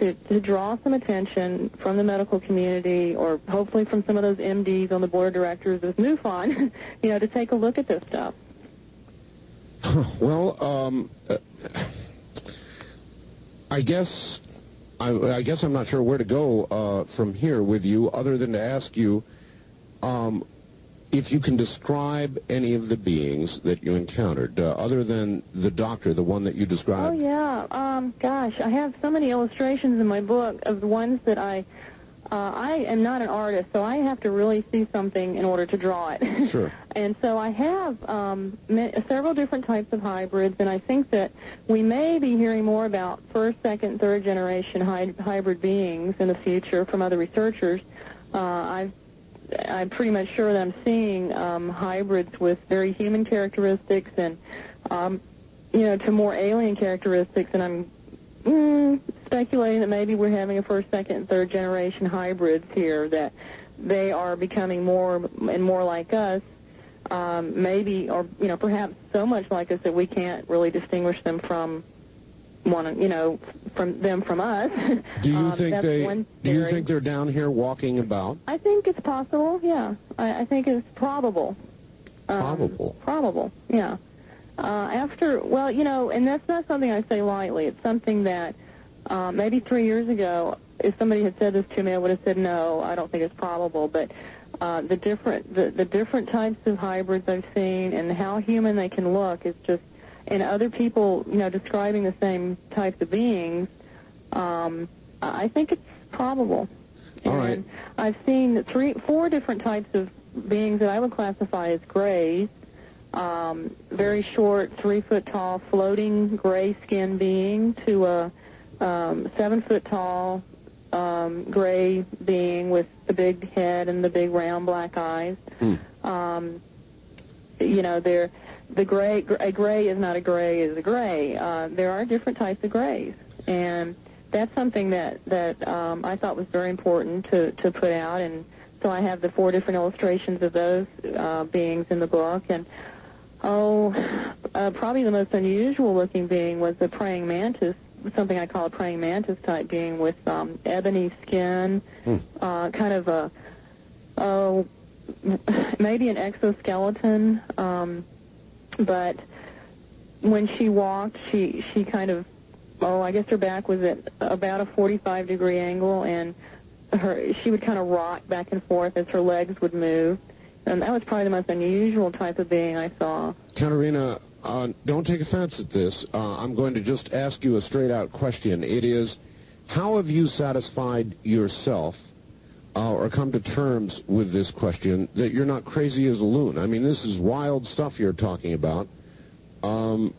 to draw some attention from the medical community, or hopefully from some of those MDs on the board of directors of MUFON, to take a look at this stuff. Well, I guess I'm not sure where to go from here with you, other than to ask you if you can describe any of the beings that you encountered, other than the doctor, the one that you described. Oh, yeah. Gosh, I have so many illustrations in my book of the ones that I am not an artist, so I have to really see something in order to draw it. Sure. And so I have several different types of hybrids, and I think that we may be hearing more about first, second, third generation hybrid beings in the future from other researchers. I'm pretty much sure that I'm seeing hybrids with very human characteristics and, to more alien characteristics, and I'm speculating that maybe we're having a first, second, and third generation hybrids here, that they are becoming more and more like us, maybe, or, perhaps so much like us that we can't really distinguish them from from us. Do you think they're down here walking about? I think it's possible, yeah. I think it's probable. Probable, yeah. And that's not something I say lightly. It's something that maybe 3 years ago, if somebody had said this to me, I would have said, no, I don't think it's probable. But the different types of hybrids I've seen and how human they can look is just, and other people, describing the same types of beings, I think it's probable. All right. And I've seen 4 different types of beings that I would classify as grays. Very short, 3-foot-tall, floating gray skin being to a 7-foot-tall gray being with the big head and the big round black eyes. A gray is not a gray is a gray. There are different types of grays, and that's something that I thought was very important to put out, and so I have the 4 different illustrations of those beings in the book. And probably the most unusual looking being was the praying mantis, something I call a praying mantis type being with ebony skin, kind of maybe an exoskeleton. But when she walked, she kind of, I guess her back was at about a 45-degree angle, and she would kind of rock back and forth as her legs would move. And that was probably the most unusual type of being I saw. Katarina, don't take offense at this. I'm going to just ask you a straight-out question. It is, how have you satisfied yourself or come to terms with this question that you're not crazy as a loon? I mean, this is wild stuff you're talking about. How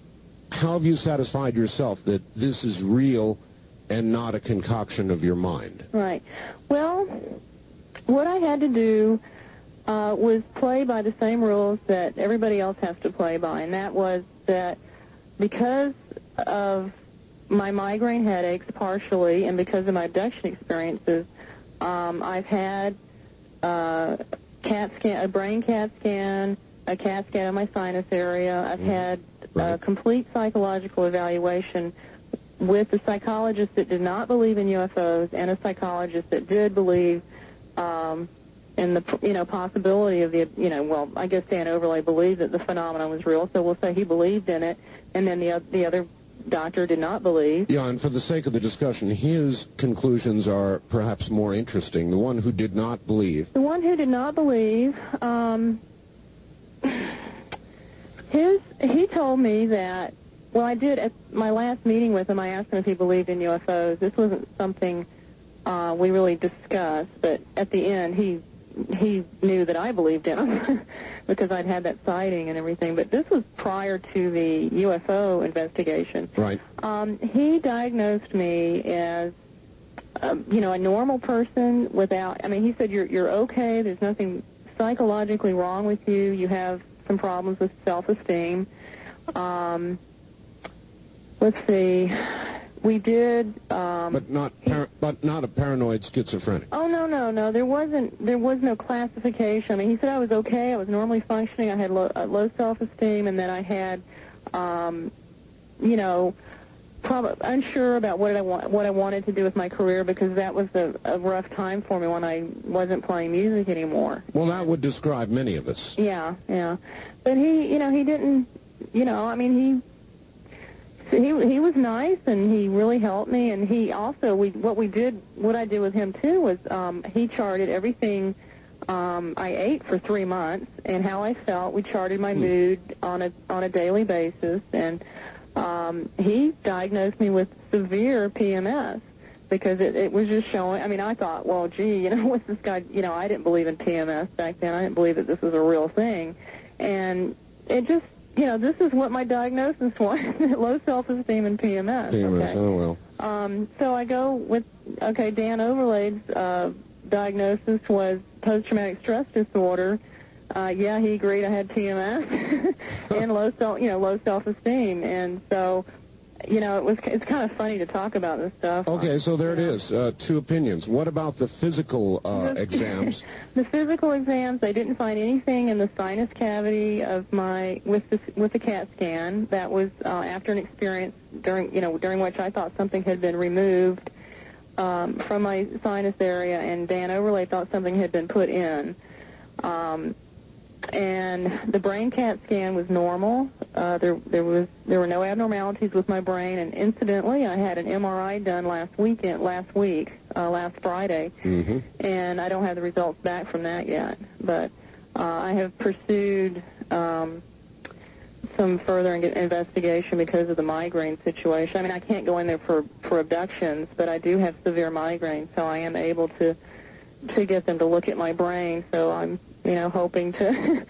have you satisfied yourself that this is real and not a concoction of your mind? Right. Well, what I had to do was play by the same rules that everybody else has to play by, and that was that because of my migraine headaches partially and because of my abduction experiences, I've had a brain CAT scan, a CAT scan of my sinus area. I've had a complete psychological evaluation with a psychologist that did not believe in UFOs and a psychologist that did believe in the possibility of the I guess Dan Overlay believed that the phenomenon was real, so we'll say he believed in it, and then the other doctor did not believe. Yeah, and for the sake of the discussion, his conclusions are perhaps more interesting. The one who did not believe. The one who did not believe, he told me that, I did, at my last meeting with him, I asked him if he believed in UFOs. This wasn't something we really discussed, but at the end, he knew that I believed in him because I'd had that sighting and everything. But this was prior to the UFO investigation. Right. He diagnosed me as, a normal person without. He said you're okay. There's nothing psychologically wrong with you. You have some problems with self-esteem. Let's see. We did. But not a paranoid schizophrenic. Oh no. There was no classification. He said I was okay. I was normally functioning. I had low self-esteem, and then I had, probably unsure about what I wanted to do with my career because that was a rough time for me when I wasn't playing music anymore. Well, that would describe many of us. Yeah. But he didn't. He was nice, and he really helped me, and he also, what I did with him, too, was he charted everything I ate for 3 months and how I felt. We charted my mood on a daily basis, and he diagnosed me with severe PMS because it was just showing. I thought, well, gee, what's this guy, I didn't believe in PMS back then. I didn't believe that this was a real thing, and it just, this is what my diagnosis was, low self-esteem and PMS. PMS, okay. Oh, well. So I go with, Dan Overlade's diagnosis was post-traumatic stress disorder. He agreed I had PMS and low self-esteem. And so it's kind of funny to talk about this stuff. Okay, so there it is. Two opinions. What about the physical exams? The physical exams, they didn't find anything in the sinus cavity of with the CAT scan. That was after an experience during which I thought something had been removed from my sinus area, and Dan Overlay thought something had been put in. And the brain CAT scan was normal. There were no abnormalities with my brain, and incidentally, I had an MRI done last Friday, and I don't have the results back from that yet. But I have pursued some further investigation because of the migraine situation. I mean, I can't go in there for abductions, but I do have severe migraine, so I am able to get them to look at my brain. So I'm hoping to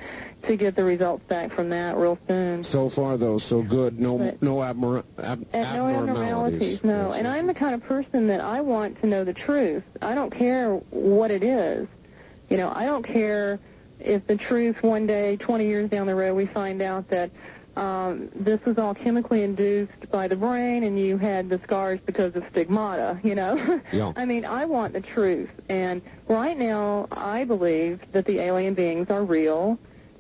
get the results back from that real soon. So far, though, so good. No abnormalities. No. Yes. And I'm the kind of person that I want to know the truth. I don't care what it is. I don't care if the truth one day, 20 years down the road, we find out that this was all chemically induced by the brain and you had the scars because of stigmata, Yeah. I mean, I want the truth. And right now, I believe that the alien beings are real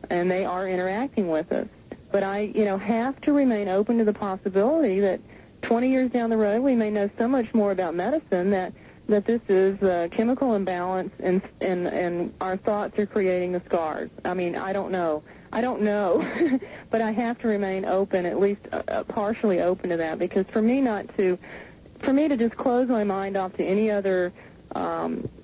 and they are interacting with us. But I, have to remain open to the possibility that 20 years down the road, we may know so much more about medicine that this is a chemical imbalance and our thoughts are creating the scars. I mean, I don't know, but I have to remain open, at least partially open to that, because for me to just close my mind off to any other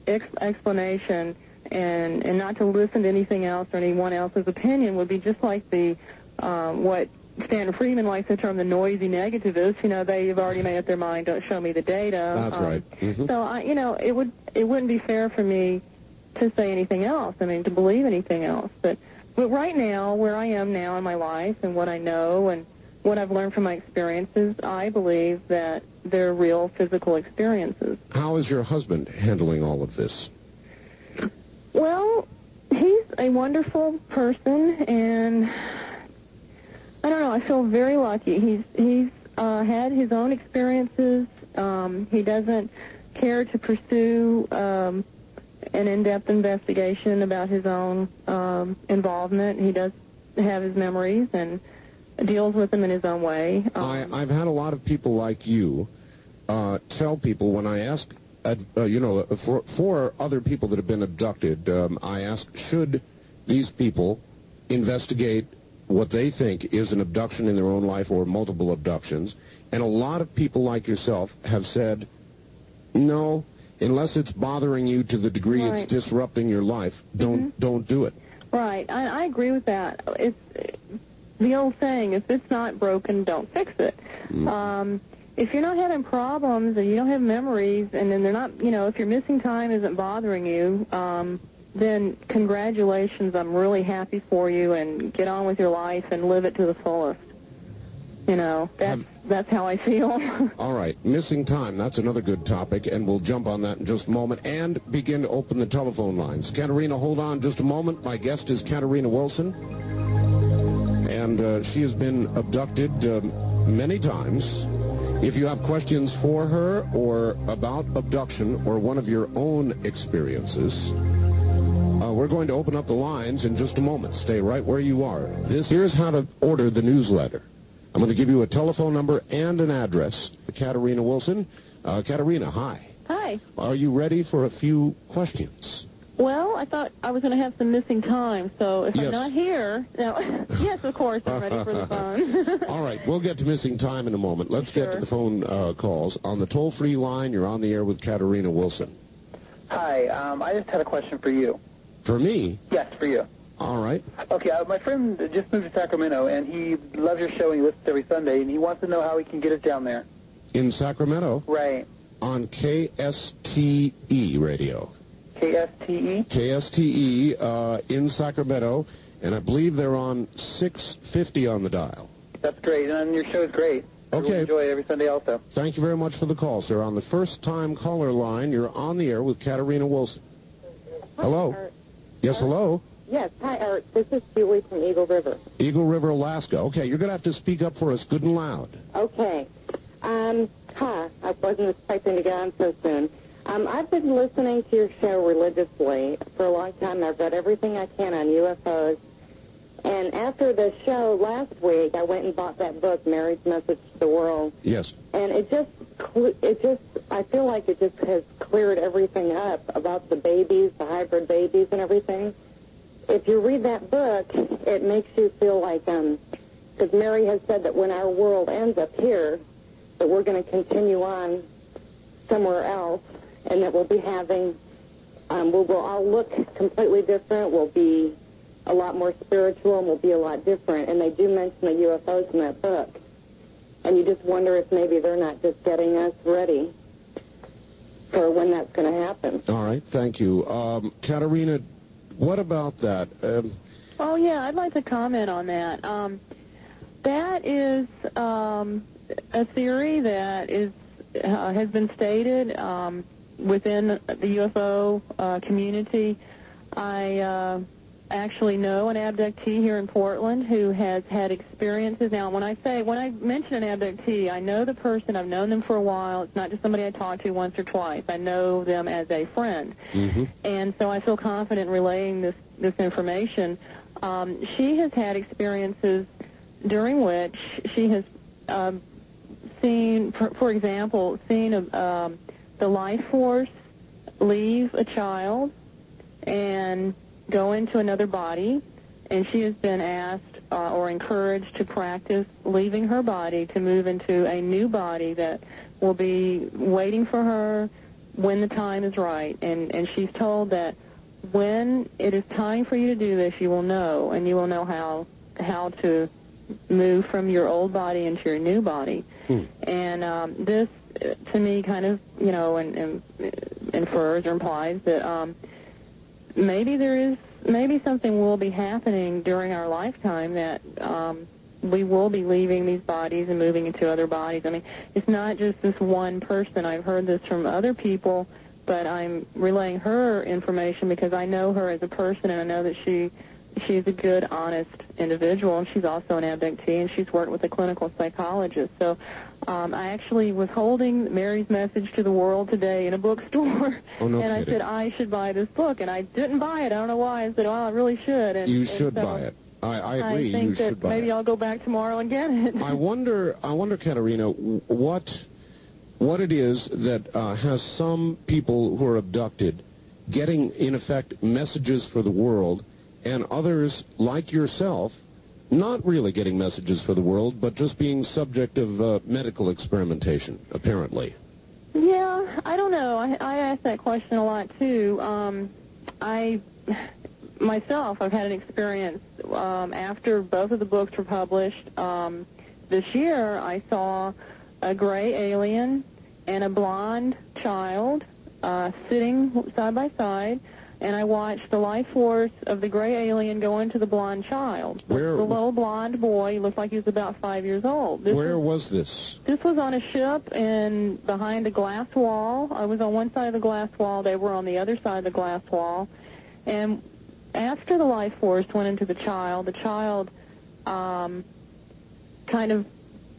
explanation and not to listen to anything else or anyone else's opinion would be just like the what Stanton Friedman likes to term the noisy negativists. They've already made up their mind. Don't show me the data. That's right. So it wouldn't be fair for me to say anything else. I mean, to believe anything else. But right now, where I am now in my life and what I know and what I've learned from my experiences, I believe that they're real physical experiences. How is your husband handling all of this? Well, he's a wonderful person, and I don't know, I feel very lucky. He's had his own experiences. He doesn't care to pursue an in-depth investigation about his own involvement. He does have his memories and deals with them in his own way. I've had a lot of people like you tell people when I ask, for other people that have been abducted, I ask, should these people investigate what they think is an abduction in their own life or multiple abductions? And a lot of people like yourself have said, no, unless it's bothering you to the degree it's disrupting your life, don't do it. Right. I agree with that. It's the old saying, if it's not broken, don't fix it. If you're not having problems and you don't have memories, and then they're not, if your missing time isn't bothering you, then congratulations, I'm really happy for you, and get on with your life and live it to the fullest. That's how I feel. All right, missing time, that's another good topic, and we'll jump on that in just a moment and begin to open the telephone lines. Katarina, hold on just a moment. My guest is Katarina Wilson, and she has been abducted many times. If you have questions for her or about abduction or one of your own experiences, we're going to open up the lines in just a moment. Stay right where you are. Here's how to order the newsletter. I'm going to give you a telephone number and an address. Katarina Wilson. Katarina, hi. Hi. Are you ready for a few questions? Well, I thought I was going to have some missing time, so if I'm not here, yes, of course, I'm ready for the phone. All right, we'll get to missing time in a moment. Let's get to the phone calls. On the toll-free line, you're on the air with Katarina Wilson. Hi, I just had a question for you. For me? Yes, for you. All right. Okay, my friend just moved to Sacramento, and he loves your show, and he listens every Sunday, and he wants to know how he can get it down there. In Sacramento? Right. On KSTE radio. KSTE? KSTE in Sacramento, and I believe they're on 650 on the dial. That's great, and your show is great. Okay. I enjoy it every Sunday also. Thank you very much for the call, sir. On the first-time caller line, you're on the air with Katarina Wilson. Hello? Art. Yes, hello? Yes, hi, Art. This is Julie from Eagle River. Eagle River, Alaska. Okay, you're going to have to speak up for us good and loud. Okay. Hi. I wasn't expecting to get on so soon. I've been listening to your show religiously for a long time. I've read everything I can on UFOs. And after the show last week, I went and bought that book, Mary's Message to the World. Yes. And I feel like it just has cleared everything up about the babies, the hybrid babies and everything. If you read that book, it makes you feel like, because Mary has said that when our world ends up here, that we're going to continue on somewhere else, and that we'll be having, we'll all look completely different, we'll be a lot more spiritual, and we'll be a lot different. And they do mention the UFOs in that book. And you just wonder if maybe they're not just getting us ready for when that's going to happen. All right, thank you. Katarina, what about that? Oh, yeah, I'd like to comment on that. That is a theory that has been stated within the UFO community. I actually know an abductee here in Portland who has had experiences. Now, when I mention an abductee, I know the person. I've known them for a while. It's not just somebody I talked to once or twice. I know them as a friend. Mm-hmm. And so I feel confident relaying this information. She has had experiences during which she has seen, for example, the life force leave a child and go into another body, and she has been asked or encouraged to practice leaving her body to move into a new body that will be waiting for her when the time is right. And she's told that when it is time for you to do this, you will know, and you will know how to move from your old body into your new body. And this, to me, kind of, infers or implies that maybe something will be happening during our lifetime that we will be leaving these bodies and moving into other bodies. I mean, it's not just this one person. I've heard this from other people, but I'm relaying her information because I know her as a person, and I know that she's a good, honest individual, and she's also an abductee, and she's worked with a clinical psychologist. So I actually was holding Mary's Message to the World today in a bookstore, and I said I should buy this book, and I didn't buy it. I don't know why. I said, oh, I really should. And, you should buy it. I agree. I think you should buy maybe it. I'll go back tomorrow and get it. I wonder, Katarina, what it is that has some people who are abducted getting, in effect, messages for the world, and others, like yourself, not really getting messages for the world, but just being subject of medical experimentation, apparently. Yeah, I don't know. I ask that question a lot, too. Myself, I've had an experience after both of the books were published. This year, I saw a gray alien and a blonde child sitting side by side, and I watched the life force of the gray alien go into the blonde child. The little blonde boy looked like he was about 5 years old. Where was this? This was on a ship and behind a glass wall. I was on one side of the glass wall. They were on the other side of the glass wall. And after the life force went into the child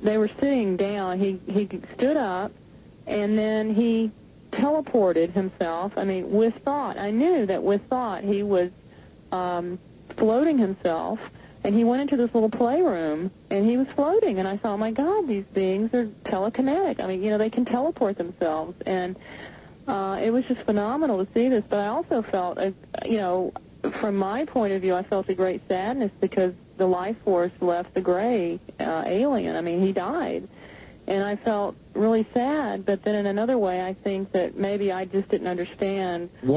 they were sitting down. He stood up, and then he teleported himself. I mean, with thought. I knew that with thought he was floating himself, and he went into this little playroom, and he was floating, and I thought, oh my God, these beings are telekinetic. I mean, they can teleport themselves, and it was just phenomenal to see this. But I also felt, from my point of view, I felt a great sadness because the life force left the gray alien. I mean, he died. And I felt really sad, but then in another way, I think that maybe I just didn't understand. I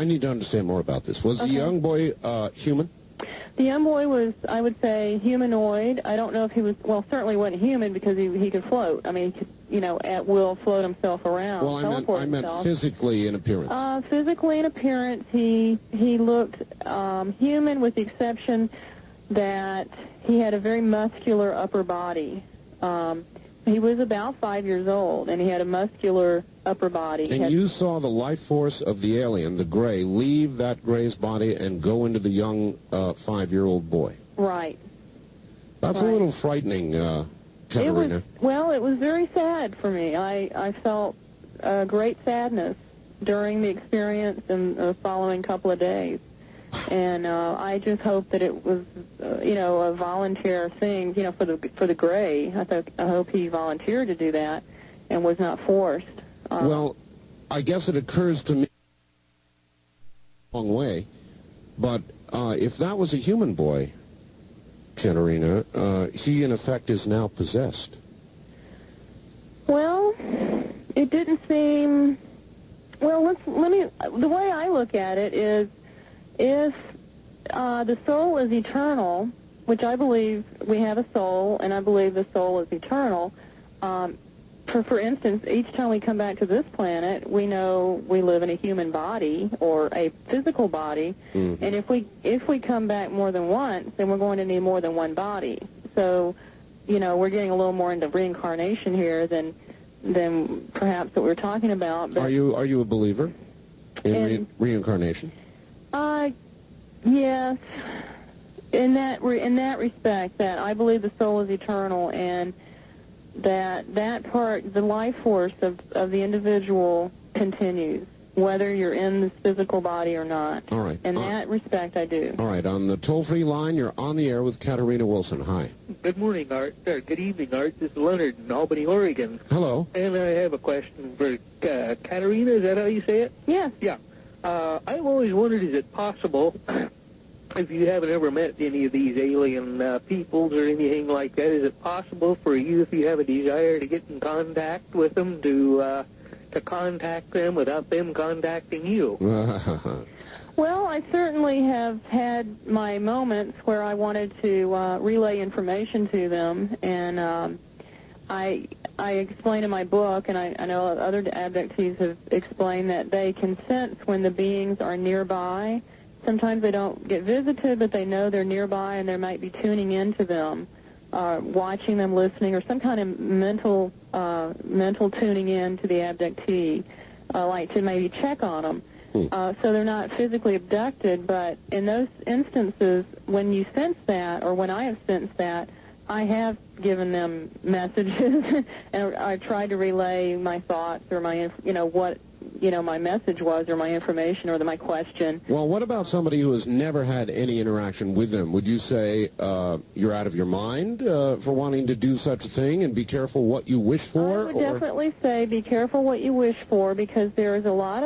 need to understand more about this. Was the young boy human? The young boy was, I would say, humanoid. I don't know if he was, certainly wasn't human because he could float. I mean, he could, at will float himself around. Well, I meant physically in appearance. Physically in appearance, he looked human with the exception that he had a very muscular upper body. He was about 5 years old, and he had a muscular upper body. And you saw the life force of the alien, the gray, leave that gray's body and go into the young 5-year-old boy. Right. That's a little frightening, Katarina? It was very sad for me. I felt great sadness during the experience and the following couple of days. And I just hope that it was, a volunteer thing, for the Gray. I hope he volunteered to do that and was not forced. Well, I guess it occurs to me a long way, but if that was a human boy, Katarina, he in effect is now possessed. Well, it didn't seem. Well, the way I look at it is, if the soul is eternal, which I believe we have a soul, and I believe the soul is eternal. For instance, each time we come back to this planet, we know we live in a human body or a physical body, mm-hmm. and if we come back more than once, then we're going to need more than one body. So, we're getting a little more into reincarnation here than perhaps what we were talking about. But Are you a believer in reincarnation? Yes. In that respect, that I believe the soul is eternal, and that part, the life force of the individual continues, whether you're in this physical body or not. All right. In that respect, I do. All right. On the toll-free line, you're on the air with Katarina Wilson. Hi. Good morning, Art. Good evening, Art. This is Leonard in Albany, Oregon. Hello. And I have a question for Katarina. Is that how you say it? Yes. Yeah. I've always wondered, is it possible, if you haven't ever met any of these alien peoples or anything like that, is it possible for you, if you have a desire to get in contact with them, to contact them without them contacting you? Well, I certainly have had my moments where I wanted to relay information to them, and I explain in my book, and I know other abductees have explained that they can sense when the beings are nearby. Sometimes they don't get visited, but they know they're nearby, and they might be tuning into them, watching them, listening, or some kind of mental tuning in to the abductee, like to maybe check on them. So they're not physically abducted, but in those instances, when you sense that, or when I have sensed that, I have given them messages, and I tried to relay my thoughts or my, what, my message was, or my information, or my question. Well, what about somebody who has never had any interaction with them? Would you say you're out of your mind for wanting to do such a thing, and be careful what you wish for? I would definitely say be careful what you wish for, because there's a lot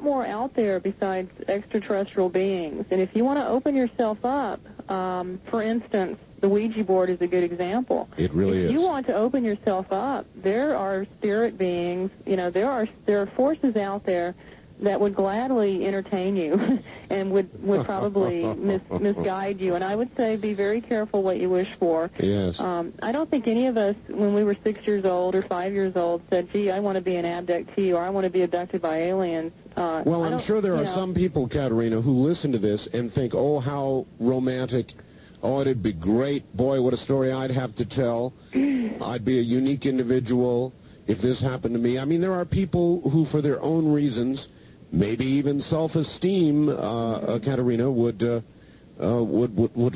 more out there besides extraterrestrial beings. And if you want to open yourself up, for instance, the Ouija board is a good example. It really is. If you want to open yourself up, there are spirit beings, there are forces out there that would gladly entertain you and would probably misguide you. And I would say be very careful what you wish for. Yes. I don't think any of us, when we were 6 years old or 5 years old, said, gee, I want to be an abductee, or I want to be abducted by aliens. Well, I'm sure there are some people, Katarina, who listen to this and think, oh, how romantic. Oh, it'd be great. Boy, what a story I'd have to tell. I'd be a unique individual if this happened to me. I mean, there are people who, for their own reasons, maybe even self-esteem, Katarina, would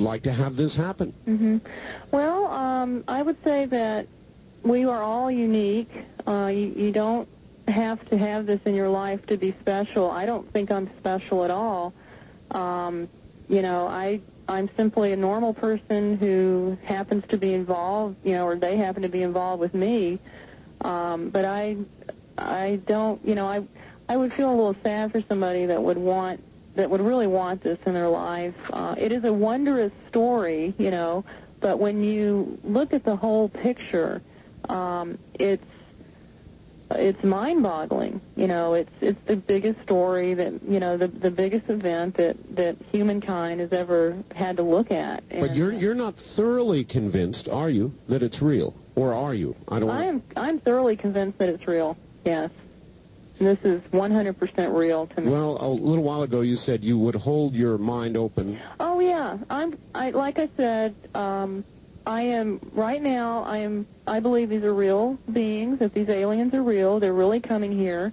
like to have this happen. Mm-hmm. Well, I would say that we are all unique. You don't have to have this in your life to be special. I don't think I'm special at all. I'm simply a normal person who happens to be involved, or they happen to be involved with me. But I don't, I would feel a little sad for somebody that would really want this in their life. It is a wondrous story, but when you look at the whole picture, it's mind-boggling. It's the biggest story that, the biggest event that humankind has ever had to look at. And but you're not thoroughly convinced, are you, that it's real? Or are you? I'm thoroughly convinced that it's real, yes. This is 100% real to me. Well, a little while ago you said you would hold your mind open. Oh, yeah. Like I said, I believe these are real beings, that these aliens are real, they're really coming here,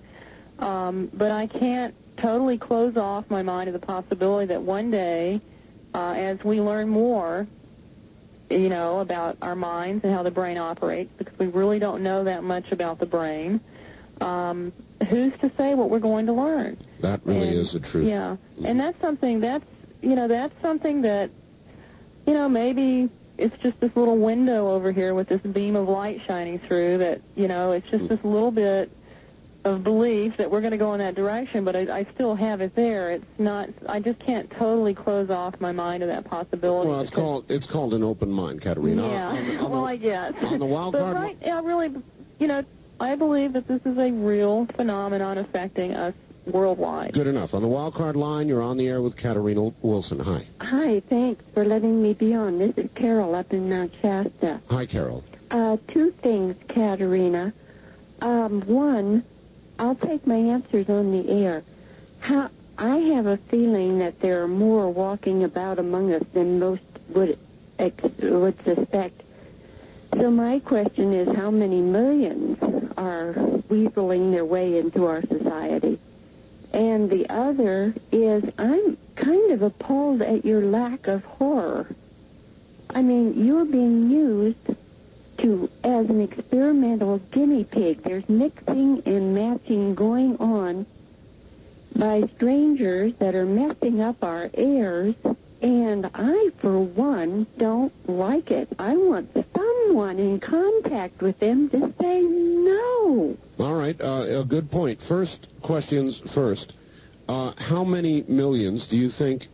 but I can't totally close off my mind to the possibility that one day, as we learn more, about our minds and how the brain operates, because we really don't know that much about the brain. Who's to say what we're going to learn? That really is the truth. Yeah, and that's something that, maybe it's just this little window over here with this beam of light shining through that, it's just this little bit of belief that we're going to go in that direction, but I still have it there. It's not, I just can't totally close off my mind to that possibility. Well, it's called an open mind, Katarina. Yeah, I guess. On the wild card... But I believe that this is a real phenomenon affecting us worldwide. Good enough. On the wild card line, you're on the air with Katarina Wilson. Hi. Hi, thanks for letting me be on. This is Carol up in Mount Shasta. Hi, Carol. Two things, Katarina. One, I'll take my answers on the air. I have a feeling that there are more walking about among us than most would suspect. So my question is, how many millions are weaseling their way into our society? And the other is, I'm kind of appalled at your lack of horror. I mean, you're being used as an experimental guinea pig. There's mixing and matching going on by strangers that are messing up our airs, and I, for one, don't like it. I want someone in contact with them to say no. All right, a good point. First, questions first. How many millions do you think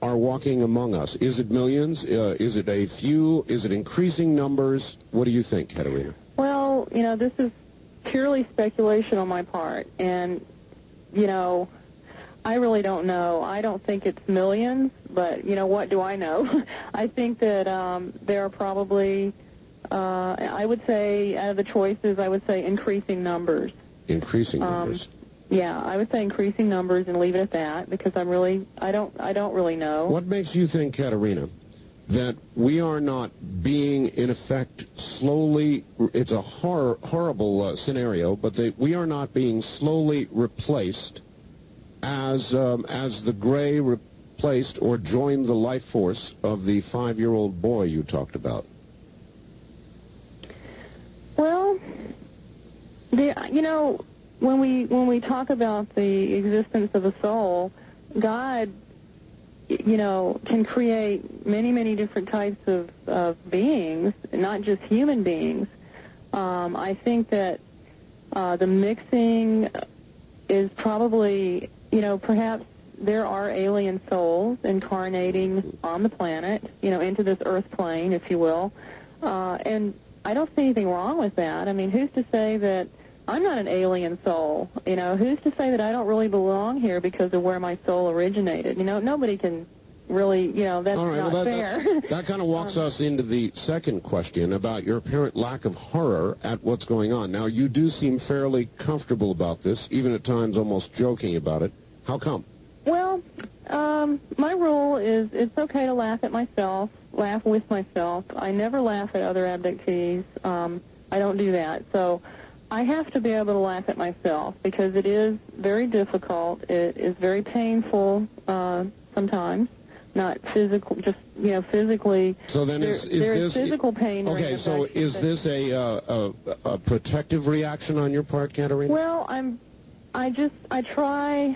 are walking among us? Is it millions? Is it a few? Is it increasing numbers? What do you think, Katarina? Well, this is purely speculation on my part, and, I really don't know. I don't think it's millions, but, what do I know? I think that there are probably, I would say, out of the choices, I would say increasing numbers. Increasing numbers. Yeah, I would say increasing numbers and leave it at that, because I don't really know. What makes you think, Katarina, that we are not being, in effect, slowly, it's a horrible scenario, but we are not being slowly replaced as the gray replaced or joined the life force of the 5-year-old boy you talked about? Well, when we talk about the existence of a soul, God, can create many, many different types of beings, not just human beings. I think that the mixing is probably, perhaps there are alien souls incarnating on the planet, into this earth plane, if you will. And I don't see anything wrong with that. I mean, who's to say that I'm not an alien soul? Who's to say that I don't really belong here because of where my soul originated? Nobody can really, that's not fair. That kind of walks us into the second question about your apparent lack of horror at what's going on. Now, you do seem fairly comfortable about this, even at times almost joking about it. How come? Well, my rule is it's okay to laugh at myself, laugh with myself. I never laugh at other abductees. I don't do that. So I have to be able to laugh at myself, because it is very difficult. It is very painful sometimes. Not physical, just, physically. So then there's physical pain. Okay, so is this a protective reaction on your part, Katarina? Well, I try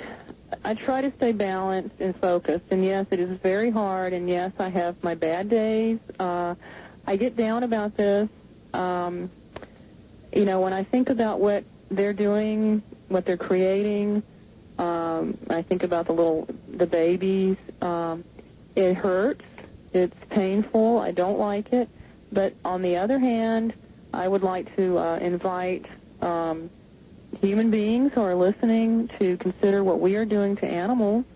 to stay balanced and focused. And yes, it is very hard. And yes, I have my bad days. I get down about this. When I think about what they're doing, what they're creating, I think about the babies. It hurts. It's painful. I don't like it. But on the other hand, I would like to invite human beings who are listening to consider what we are doing to animals,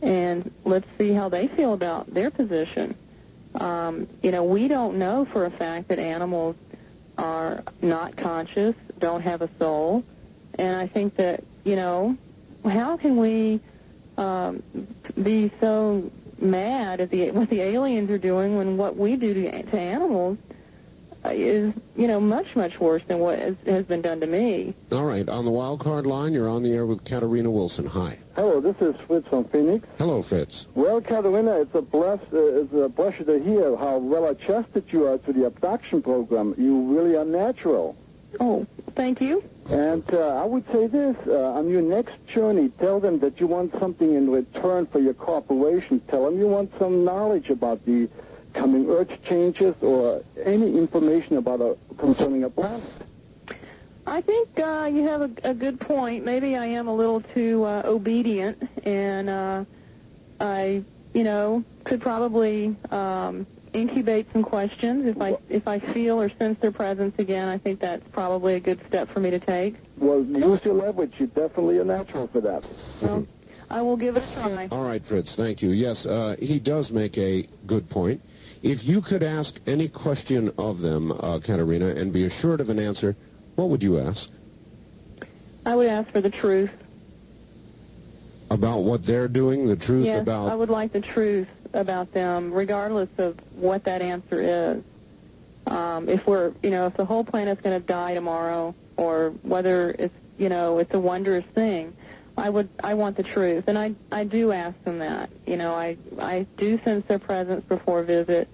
and let's see how they feel about their position. We don't know for a fact that animals are not conscious, don't have a soul, and I think that, how can we be so mad at what the aliens are doing when what we do to animals, is, much, much worse than what has been done to me. All right. On the wild card line, you're on the air with Katarina Wilson. Hi. Hello, this is Fritz from Phoenix. Hello, Fritz. Well, Katarina, it's a pleasure to hear how well adjusted you are to the abduction program. You really are natural. Oh, thank you. And I would say this, on your next journey, tell them that you want something in return for your cooperation. Tell them you want some knowledge about the coming Earth changes or any information about concerning a planet. I think you have a good point. Maybe I am a little too obedient, and I, could probably incubate some questions. If I feel or sense their presence again, I think that's probably a good step for me to take. Well, use your leverage. You're definitely a natural for that. Well, I will give it a try. All right, Fritz, thank you. Yes, he does make a good point. If you could ask any question of them, Katarina, and be assured of an answer, what would you ask? I would ask for the truth. About what they're doing, the truth about... Yes, I would like the truth about them, regardless of what that answer is. If the whole planet's going to die tomorrow, or whether it's, it's a wondrous thing, I want the truth, and I do ask them that. I do sense their presence before visit,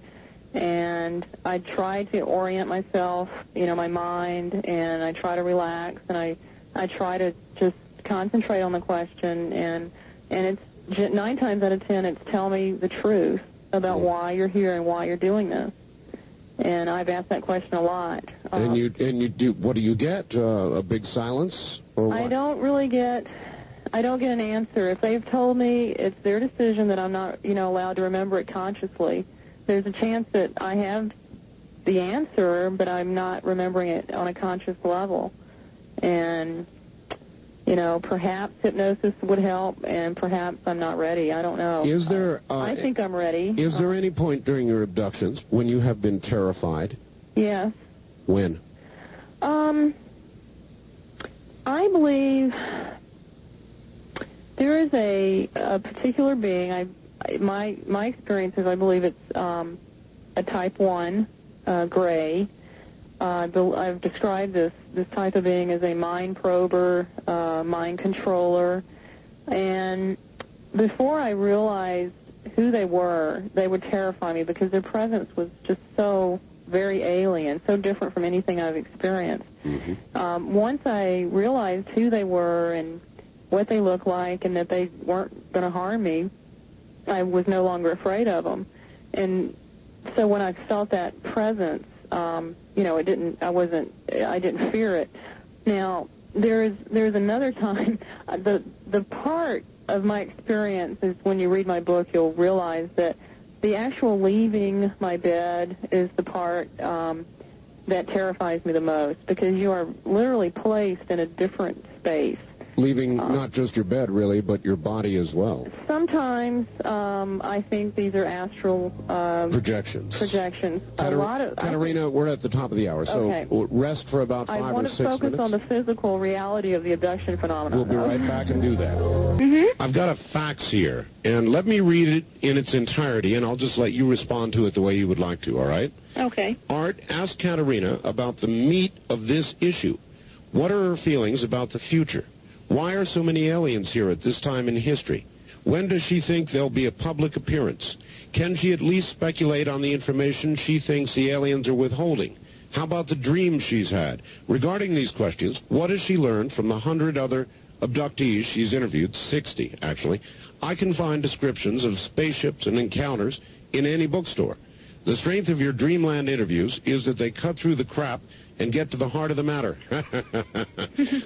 and I try to orient myself, my mind, and I try to relax, and I try to just concentrate on the question, and it's 9 times out of 10, it's tell me the truth about why you're here and why you're doing this. And I've asked that question a lot. And you do. What do you get? A big silence, or what? I don't get an answer. If they've told me it's their decision that I'm not, allowed to remember it consciously, there's a chance that I have the answer, but I'm not remembering it on a conscious level. And, perhaps hypnosis would help, and perhaps I'm not ready. I don't know. Is there... I think I'm ready. Is there any point during your abductions when you have been terrified? Yes. When? I believe there is a particular being. My experience is I believe it's a type 1 gray. I've described this type of being as a mind prober, mind controller, and before I realized who they were, they would terrify me because their presence was just so very alien, so different from anything I've experienced. Mm-hmm. Once I realized who they were and what they looked like and that they weren't going to harm me, I was no longer afraid of them. And so when I felt that presence, I didn't fear it. Now, there's another time, the part of my experience is when you read my book, you'll realize that the actual leaving my bed is the part that terrifies me the most, because you are literally placed in a different space. Leaving not just your bed, really, but your body as well. Sometimes I think these are astral projections. Katarina, we're at the top of the hour, so okay. Rest for about 5 or 6 minutes. I want to focus on the physical reality of the abduction phenomenon. We'll be right back and do that. Mm-hmm. I've got a fax here, and let me read it in its entirety, and I'll just let you respond to it the way you would like to, all right? Okay. Art asked Katarina about the meat of this issue. What are her feelings about the future? Why are so many aliens here at this time in history? When does she think there'll be a public appearance? Can she at least speculate on the information she thinks the aliens are withholding? How about the dreams she's had? Regarding these questions, what has she learned from the 100 other abductees she's interviewed, 60 actually? I can find descriptions of spaceships and encounters in any bookstore. The strength of your Dreamland interviews is that they cut through the crap and get to the heart of the matter.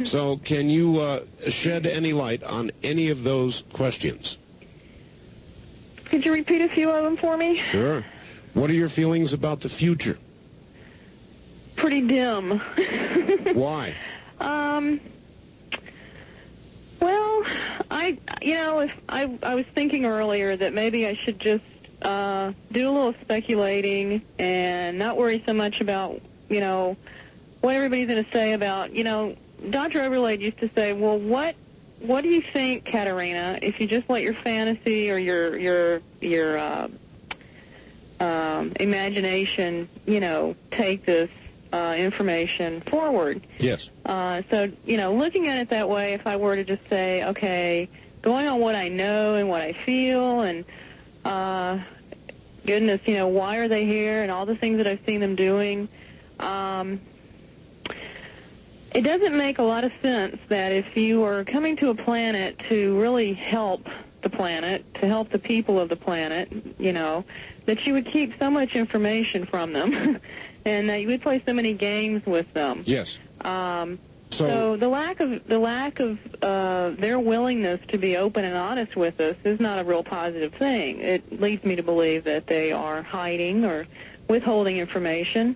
So can you shed any light on any of those questions? Could you repeat a few of them for me? Sure. What are your feelings about the future? Pretty dim. Why? Well, I was thinking earlier that maybe I should just do a little speculating and not worry so much about, what everybody's going to say about, Dr. Overlaid used to say, well, what do you think, Katarina, if you just let your fantasy or your imagination, take this information forward. Yes. So, looking at it that way, if I were to just say, okay, going on what I know and what I feel and, goodness, why are they here and all the things that I've seen them doing, it doesn't make a lot of sense that if you are coming to a planet to really help the planet, to help the people of the planet, that you would keep so much information from them and that you would play so many games with them. Yes. So the lack of their willingness to be open and honest with us is not a real positive thing. It leads me to believe that they are hiding or withholding information.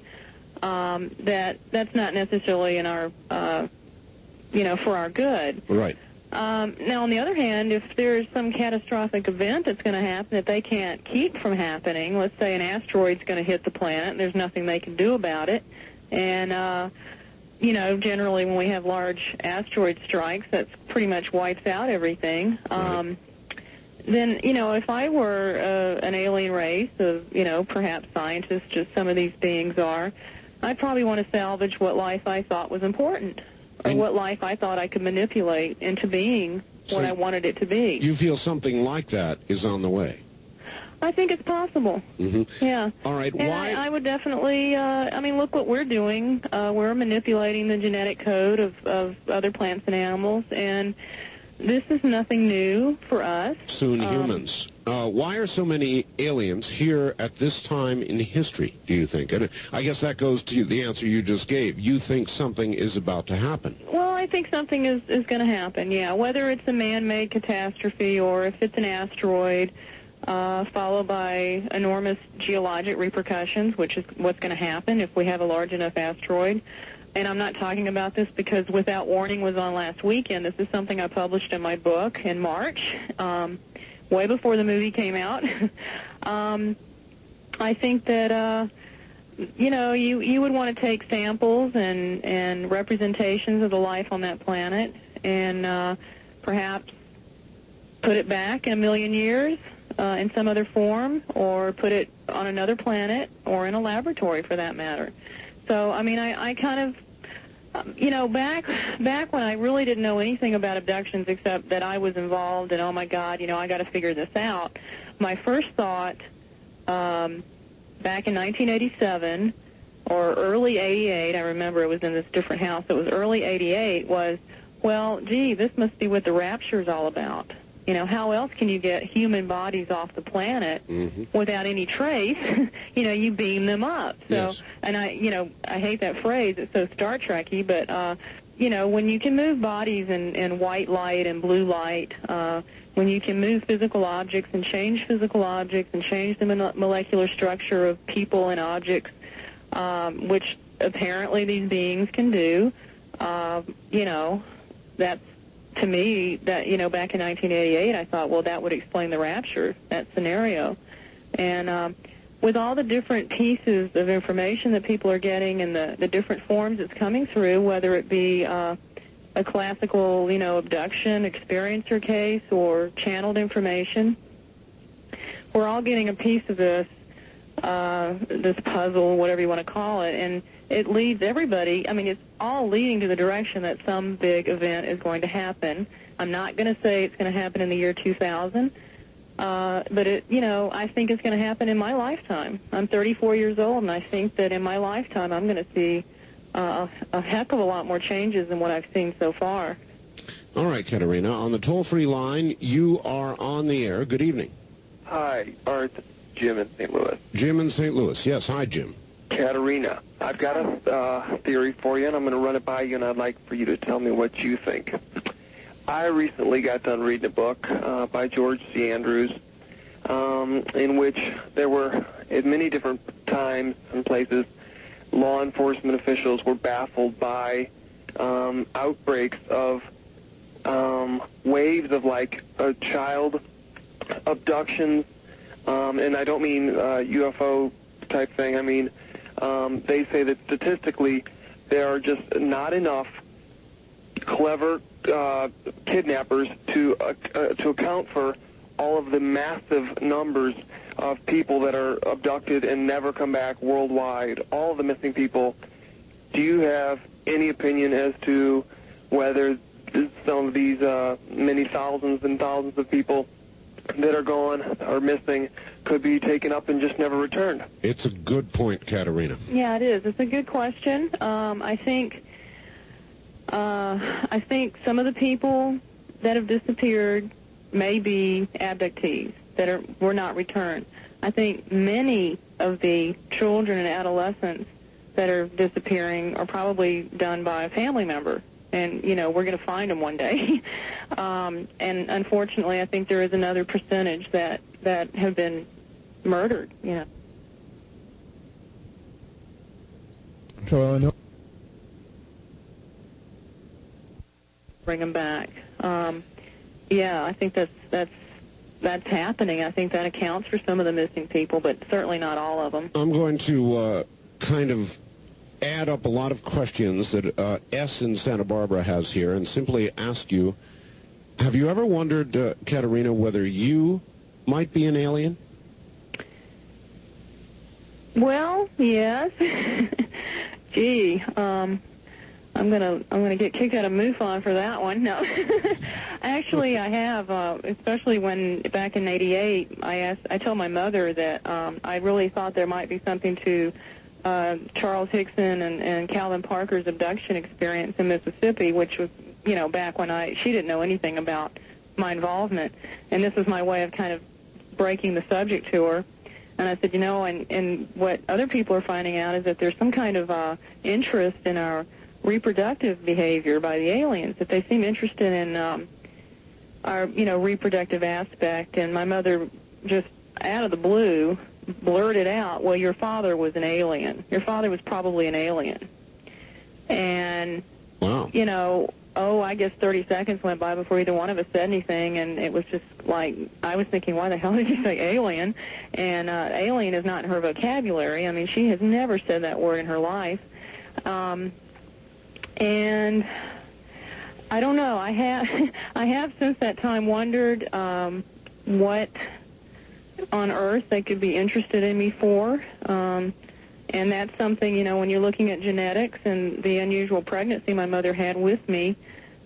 That's not necessarily in our, for our good. Right. Now, on the other hand, if there's some catastrophic event that's going to happen that they can't keep from happening, let's say an asteroid's going to hit the planet and there's nothing they can do about it, and, generally when we have large asteroid strikes, that pretty much wipes out everything. Right. Then, if I were an alien race of, perhaps scientists, just some of these beings are, I'd probably want to salvage what life I thought was important, or what life I thought I could manipulate into being what I wanted it to be. You feel something like that is on the way? I think it's possible. Mm-hmm. Yeah. All right. And why? I would definitely, look what we're doing. We're manipulating the genetic code of other plants and animals, and this is nothing new for us. Soon humans. Why are so many aliens here at this time in history, do you think? And I guess that goes to the answer you just gave. You think something is about to happen. Well, I think something is going to happen, yeah. Whether it's a man-made catastrophe or if it's an asteroid, followed by enormous geologic repercussions, which is what's going to happen if we have a large enough asteroid. And I'm not talking about this because Without Warning was on last weekend. This is something I published in my book in March, way before the movie came out. I think that, you would want to take samples and representations of the life on that planet and perhaps put it back in 1 million years in some other form, or put it on another planet or in a laboratory for that matter. So, I kind of, back when I really didn't know anything about abductions except that I was involved and, oh, my God, I got to figure this out, my first thought back in 1987 or early 88, I remember it was in this different house, it was early 88, was, well, gee, this must be what the rapture is all about. How else can you get human bodies off the planet without any trace? You beam them up. So, yes. And I hate that phrase. It's so Star Trek-y, but, when you can move bodies in white light and blue light, when you can move physical objects and change physical objects and change the molecular structure of people and objects, which apparently these beings can do, that's, to me, that, back in 1988, I thought, well, that would explain the rapture, that scenario. And with all the different pieces of information that people are getting and the different forms it's coming through, whether it be a classical, abduction, experiencer case, or channeled information, we're all getting a piece of this puzzle, whatever you want to call it, and it leads everybody, it's all leading to the direction that some big event is going to happen. I'm not going to say it's going to happen in the year 2000, but I think it's going to happen in my lifetime. I'm 34 years old, and I think that in my lifetime I'm going to see a heck of a lot more changes than what I've seen so far. All right, Katarina, on the toll-free line, you are on the air. Good evening. Hi, Art. Jim in St. Louis. Jim in St. Louis. Yes, hi, Jim. Katarina, I've got a theory for you, and I'm going to run it by you, and I'd like for you to tell me what you think. I recently got done reading a book by George C. Andrews, in which there were, at many different times and places, law enforcement officials were baffled by outbreaks of waves of, child abductions, and I don't mean UFO type thing. I mean, they say that statistically there are just not enough clever kidnappers to account for all of the massive numbers of people that are abducted and never come back worldwide, all the missing people, do you have any opinion as to whether some of these many thousands and thousands of people that are gone or missing could be taken up and just never returned? It's a good point, Katarina. Yeah, it is. It's a good question. I think some of the people that have disappeared may be abductees that were not returned. I think many of the children and adolescents that are disappearing are probably done by a family member. And, you know, we're going to find them one day. And unfortunately, I think there is another percentage that have been murdered, you know. So I know. Bring them back. Yeah, I think that's happening. I think that accounts for some of the missing people, but certainly not all of them. I'm going to kind of add up a lot of questions that S in Santa Barbara has here and simply ask you, have you ever wondered, Katarina, whether you might be an alien? Well, yes. Gee, I'm gonna get kicked out of MUFON for that one. No, actually, I have. Especially when back in '88, I told my mother that I really thought there might be something to Charles Hickson and Calvin Parker's abduction experience in Mississippi, which was, you know, back when she didn't know anything about my involvement, and this was my way of kind of breaking the subject to her. And I said, you know, and what other people are finding out is that there's some kind of interest in our reproductive behavior by the aliens, that they seem interested in our, you know, reproductive aspect. And my mother just out of the blue blurted out, well, your father was an alien. Your father was probably an alien. And, wow. You know, I guess 30 seconds went by before either one of us said anything, and it was just like, I was thinking, why the hell did you say alien? And alien is not in her vocabulary. I mean, she has never said that word in her life. And I don't know. I have since that time wondered what on earth they could be interested in me for. And that's something, you know, when you're looking at genetics and the unusual pregnancy my mother had with me,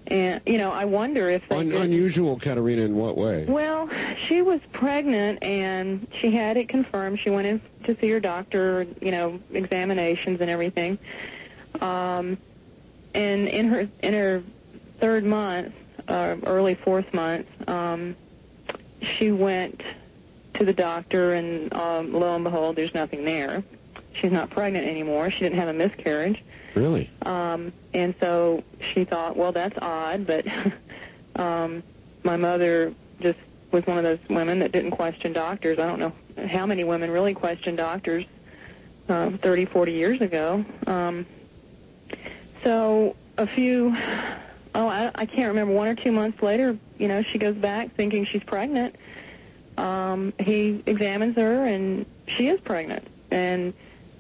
and, you know, I wonder if they unusual, Katarina, in what way? Well, she was pregnant, and she had it confirmed. She went in to see her doctor, you know, examinations and everything. And in her third month, early fourth month, she went to the doctor, and lo and behold, there's nothing there. She's not pregnant anymore. She didn't have a miscarriage. Really? And so she thought, well, that's odd, but my mother just was one of those women that didn't question doctors. I don't know how many women really questioned doctors 30, 40 years ago. So a few, I can't remember, 1 or 2 months later, you know, she goes back thinking she's pregnant. He examines her, and she is pregnant.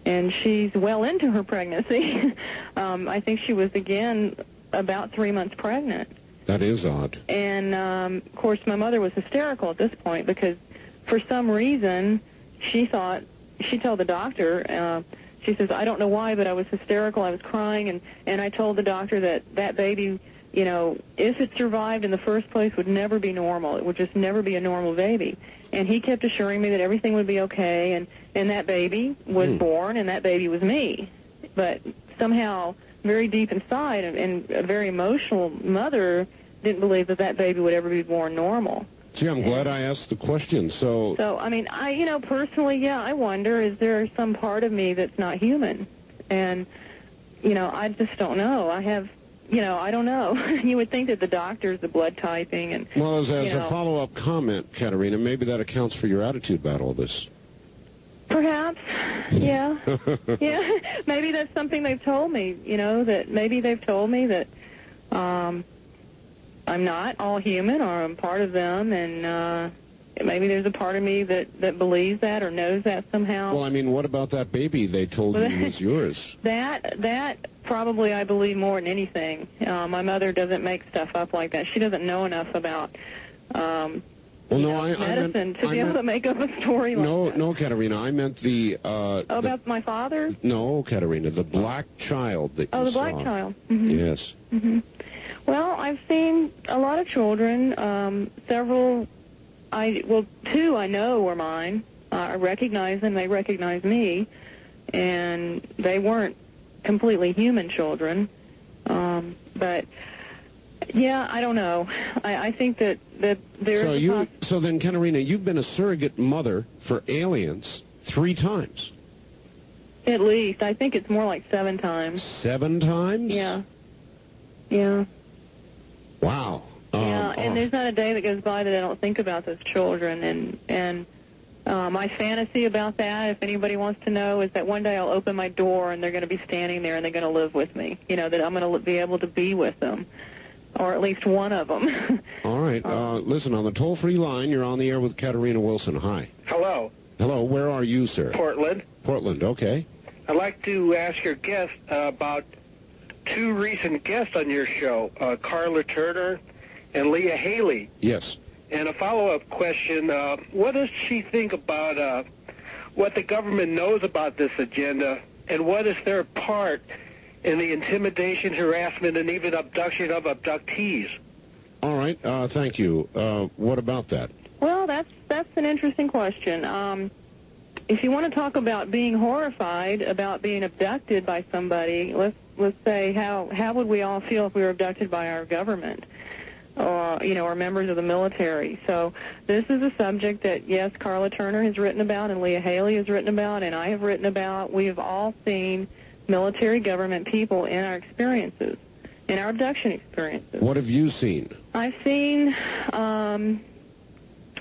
And she's well into her pregnancy. I think she was, again, about 3 months pregnant. That is odd. And, of course, my mother was hysterical at this point because for some reason she told the doctor, she says, I don't know why, but I was hysterical. I was crying, and I told the doctor that baby, you know, if it survived in the first place, would never be normal. It would just never be a normal baby. And he kept assuring me that everything would be okay, and that baby was born, and that baby was me. But somehow, very deep inside, and a very emotional mother didn't believe that baby would ever be born normal. Gee, I'm glad I asked the question. So I mean, you know, personally, yeah, I wonder, is there some part of me that's not human? And, you know, I just don't know. You know, I don't know. You would think that the doctors, the blood typing, and... Well, as a follow-up comment, Katarina, maybe that accounts for your attitude about all this. Perhaps, yeah. Yeah, maybe that's something they've told me, you know, that maybe they've told me that I'm not all human, or I'm part of them, and maybe there's a part of me that believes that or knows that somehow. Well, I mean, what about that baby they told you was yours? That probably I believe more than anything. My mother doesn't make stuff up like that. She doesn't know enough about Well, no, I medicine meant, to be able to make up a story like that. No, Katarina, I meant the... about my father? No, Katarina, the black child that you saw. Oh, the black child. Mm-hmm. Yes. Mm-hmm. Well, I've seen a lot of children, several, two I know were mine. I recognize them, they recognize me, and they weren't completely human children. But, yeah, I don't know. I think that there's So then, Katarina, you've been a surrogate mother for aliens 3 times. At least. I think it's more like 7 times. 7 times? Yeah. Yeah. Wow. Yeah, and there's not a day that goes by that I don't think about those children. And my fantasy about that, if anybody wants to know, is that one day I'll open my door and they're going to be standing there and they're going to live with me. You know, that I'm going to be able to be with them, or at least one of them. All right. Listen, on the toll-free line, you're on the air with Katarina Wilson. Hi. Hello. Hello. Where are you, sir? Portland. Portland. Okay. I'd like to ask your guest about 2 recent guests on your show, Carla Turner and Leah Haley. Yes. And a follow-up question, what does she think about what the government knows about this agenda, and what is their part in the intimidation, harassment, and even abduction of abductees? All right. Thank you. What about that? Well, that's an interesting question. If you want to talk about being horrified about being abducted by somebody, let's say how would we all feel if we were abducted by our government, or members of the military? So this is a subject that, yes, Carla Turner has written about and Leah Haley has written about and I have written about. We have all seen military government people in our experiences, in our abduction experiences. What have you seen? I've seen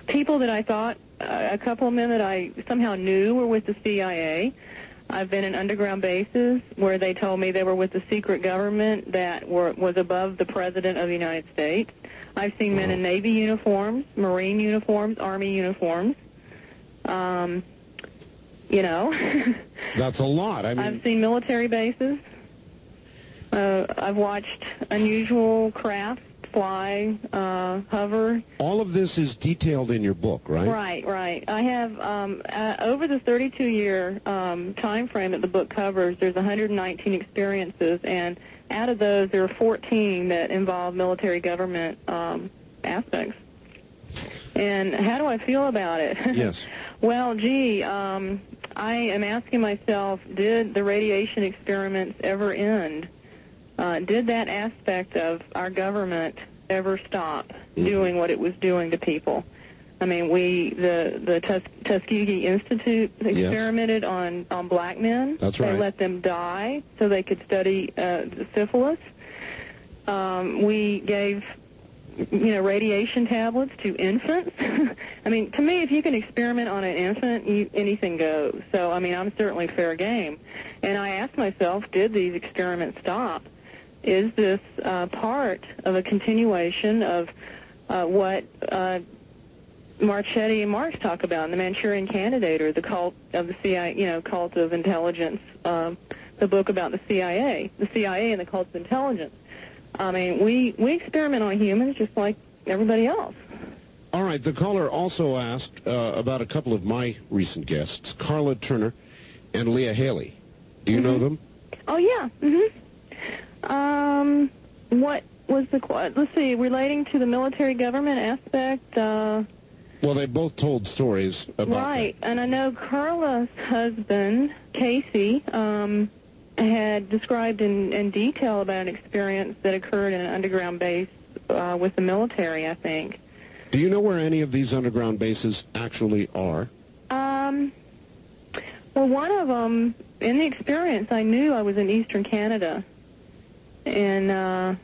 people that I thought, a couple of men that I somehow knew were with the CIA. I've been in underground bases where they told me they were with the secret government that was above the President of the United States. I've seen men in Navy uniforms, Marine uniforms, Army uniforms. That's a lot. I mean, I've seen military bases. I've watched unusual craft fly, hover. All of this is detailed in your book, right? Right. I have, over the 32-year time frame that the book covers, there's 119 experiences, and out of those, there are 14 that involve military government aspects. And how do I feel about it? Yes. Well, I am asking myself, did the radiation experiments ever end? Did that aspect of our government ever stop doing what it was doing to people? I mean, the Tuskegee Institute experimented on black men. That's right. They let them die so they could study syphilis. We gave, radiation tablets to infants. I mean, to me, if you can experiment on an infant, anything goes. So, I mean, I'm certainly fair game. And I asked myself, did these experiments stop? Is this part of a continuation of what Marchetti and Marx talk about in The Manchurian Candidate, or the cult of the CIA, cult of intelligence, the book about the CIA and the cult of intelligence? I mean, we experiment on humans just like everybody else. All right. The caller also asked about a couple of my recent guests, Carla Turner and Leah Haley. Do you know them? Oh, yeah. What was let's see, relating to the military government aspect? Well, they both told stories about right, and I know Carla's husband, Casey, had described in detail about an experience that occurred in an underground base with the military, I think. Do you know where any of these underground bases actually are? Well, one of them, in the experience, I knew I was in eastern Canada, and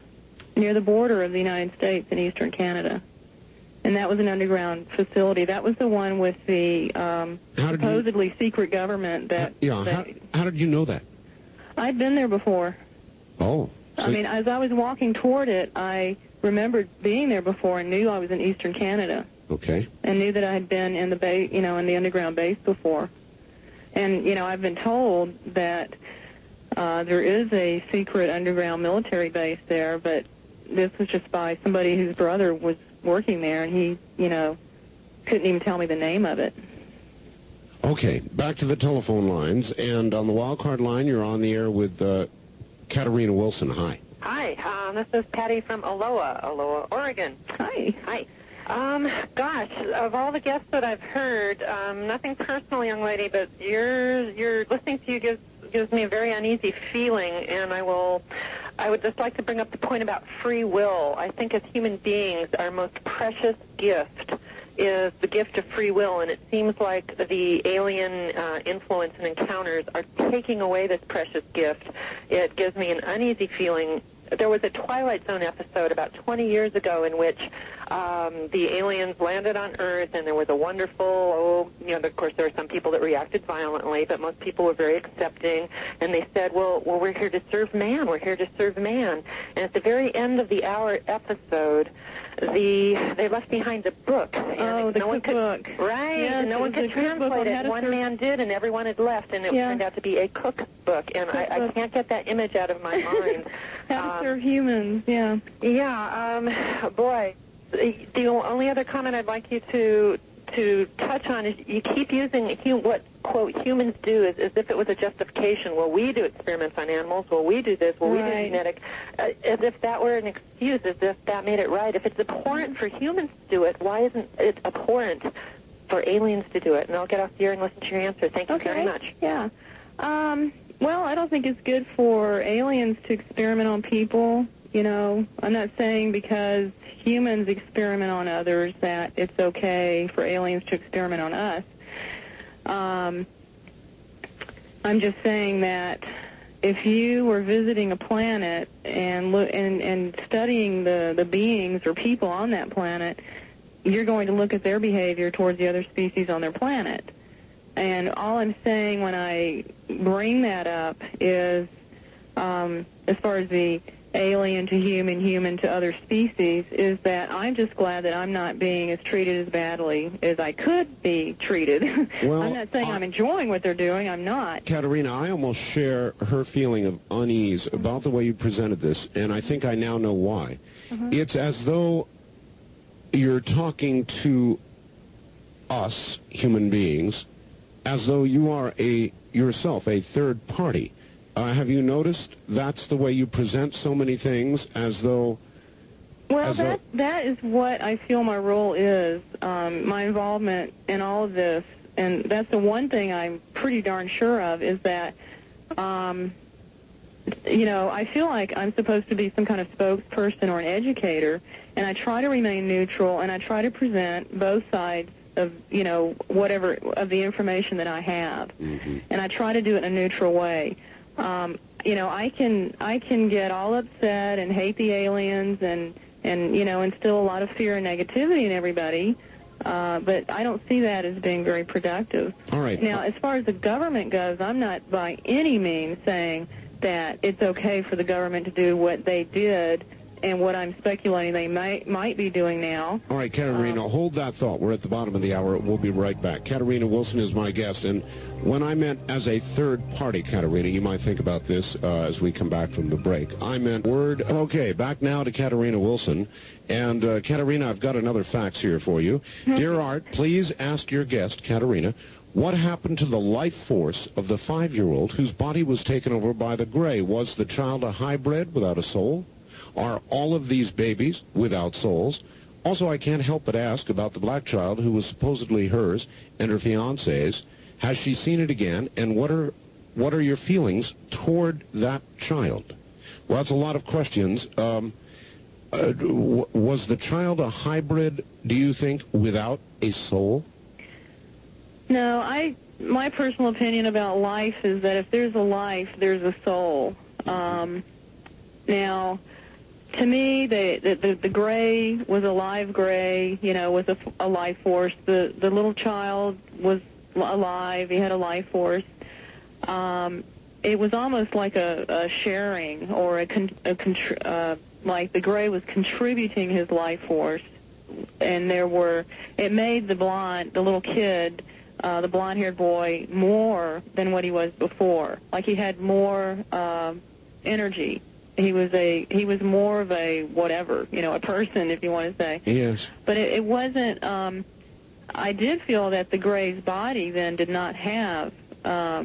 near the border of the United States in eastern Canada. And that was an underground facility. That was the one with the supposedly secret government that... How did you know that? I'd been there before. Oh. I mean, as I was walking toward it, I remembered being there before and knew I was in eastern Canada. Okay. And knew that I had been in the base, in the underground base before. And, I've been told that there is a secret underground military base there, but this was just by somebody whose brother was working there, and he, couldn't even tell me the name of it. Okay, back to the telephone lines. And on the wild card line, you're on the air with Katarina Wilson. Hi. Hi, this is Patty from Aloha, Oregon. Hi. Hi. Gosh, of all the guests that I've heard, nothing personal, young lady, but your listening to you gives me a very uneasy feeling, and I would just like to bring up the point about free will. I think as human beings, our most precious gift is the gift of free will, and it seems like the alien influence and encounters are taking away this precious gift. It gives me an uneasy feeling. There was a Twilight Zone episode about 20 years ago in which the aliens landed on Earth, and there was a wonderful, of course there were some people that reacted violently, but most people were very accepting, and they said, well, we're here to serve man, we're here to serve man. And at the very end of the hour episode, they left behind a book. And the cookbook. Right, yes, and no one could translate it. One man did, and everyone had left, and it turned out to be a cookbook, and I can't get that image out of my mind. How to serve humans, yeah. Yeah, boy. The only other comment I'd like you to touch on is you keep using what, quote, humans do as if it was a justification. Well, we do experiments on animals. Well, we do this. Well, we do genetic. As if that were an excuse, as if that made it right. If it's abhorrent for humans to do it, why isn't it abhorrent for aliens to do it? And I'll get off the air and listen to your answer. Thank you very much. Yeah. Well, I don't think it's good for aliens to experiment on people. I'm not saying because humans experiment on others that it's okay for aliens to experiment on us. I'm just saying that if you were visiting a planet and studying the beings or people on that planet, you're going to look at their behavior towards the other species on their planet. And all I'm saying when I bring that up is, as far as the alien to human, human to other species, is that I'm just glad that I'm not being as treated as badly as I could be treated. Well, I'm not saying I'm enjoying what they're doing. I'm not. Katarina, I almost share her feeling of unease about the way you presented this, and I think I now know why. It's as though you're talking to us, human beings, as though you are yourself a third party. Have you noticed that's the way you present so many things, as though... Well, that is what I feel my role is, my involvement in all of this. And that's the one thing I'm pretty darn sure of, is that, I feel like I'm supposed to be some kind of spokesperson or an educator, and I try to remain neutral, and I try to present both sides of, whatever, of the information that I have. And I try to do it in a neutral way. I can get all upset and hate the aliens and instill a lot of fear and negativity in everybody, but I don't see that as being very productive. All right. Now, as far as the government goes, I'm not by any means saying that it's okay for the government to do what they did and what I'm speculating they might be doing now. All right, Katarina, hold that thought. We're at the bottom of the hour. We'll be right back. Katarina Wilson is my guest, and when I meant as a third party, Katarina, you might think about this as we come back from the break. I meant word. Okay, back now to Katarina Wilson. And Katarina, I've got another fax here for you. Dear Art, please ask your guest, Katarina, what happened to the life force of the 5-year-old whose body was taken over by the gray? Was the child a hybrid without a soul? Are all of these babies without souls? Also, I can't help but ask about the black child who was supposedly hers and her fiancé's. Has she seen it again? And what are your feelings toward that child? Well, that's a lot of questions. Was the child a hybrid, do you think, without a soul? No, my personal opinion about life is that if there's a life, there's a soul. Now, to me, the gray was a live gray, was a life force. The little child was alive. He had a life force. It was almost like a sharing, or like the gray was contributing his life force. And it made the little kid, the blonde-haired boy, more than what he was before. Like he had more energy. He was more of a whatever, a person, if you want to say. Yes. But it wasn't. I did feel that the Gray's body then did not have a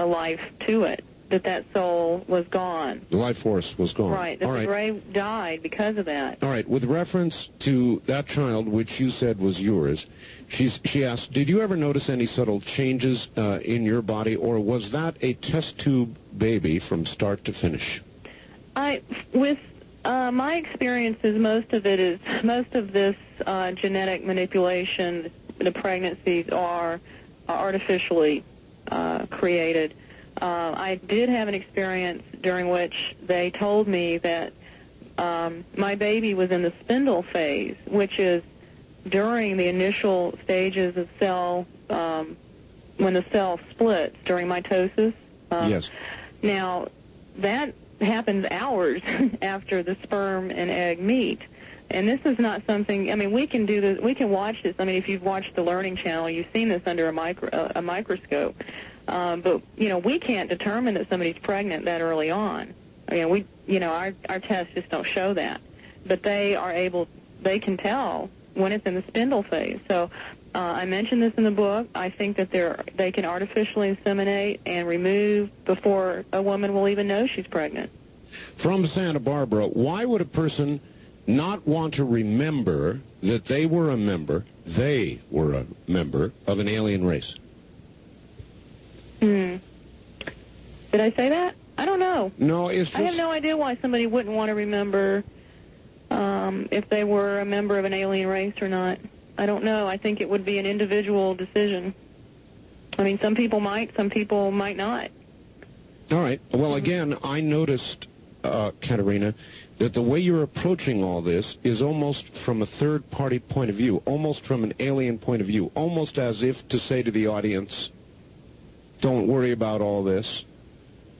life to it, that soul was gone. The life force was gone. Right, that the Gray died because of that. All right, with reference to that child, which you said was yours, she asked, did you ever notice any subtle changes in your body, or was that a test tube baby from start to finish? With my experiences, most of this genetic manipulation, the pregnancies are artificially created. I did have an experience during which they told me that my baby was in the spindle phase, which is during the initial stages of cell, when the cell splits during mitosis. Yes. Now, that happens hours after the sperm and egg meet. And this is not something, I mean, we can do this, we can watch this. I mean, if you've watched the Learning Channel, you've seen this under a microscope. But, we can't determine that somebody's pregnant that early on. I mean, our tests just don't show that. But they can tell when it's in the spindle phase. So I mentioned this in the book. I think that they can artificially inseminate and remove before a woman will even know she's pregnant. From Santa Barbara, why would a person not want to remember that they were a member of an alien race? Did I say that? I don't know. No, it's just... I have no idea why somebody wouldn't want to remember if they were a member of an alien race or not. I don't know. I think it would be an individual decision. I mean, some people might not. All right. Well, again, I noticed, Katarina, that the way you're approaching all this is almost from a third-party point of view, almost from an alien point of view, almost as if to say to the audience, don't worry about all this.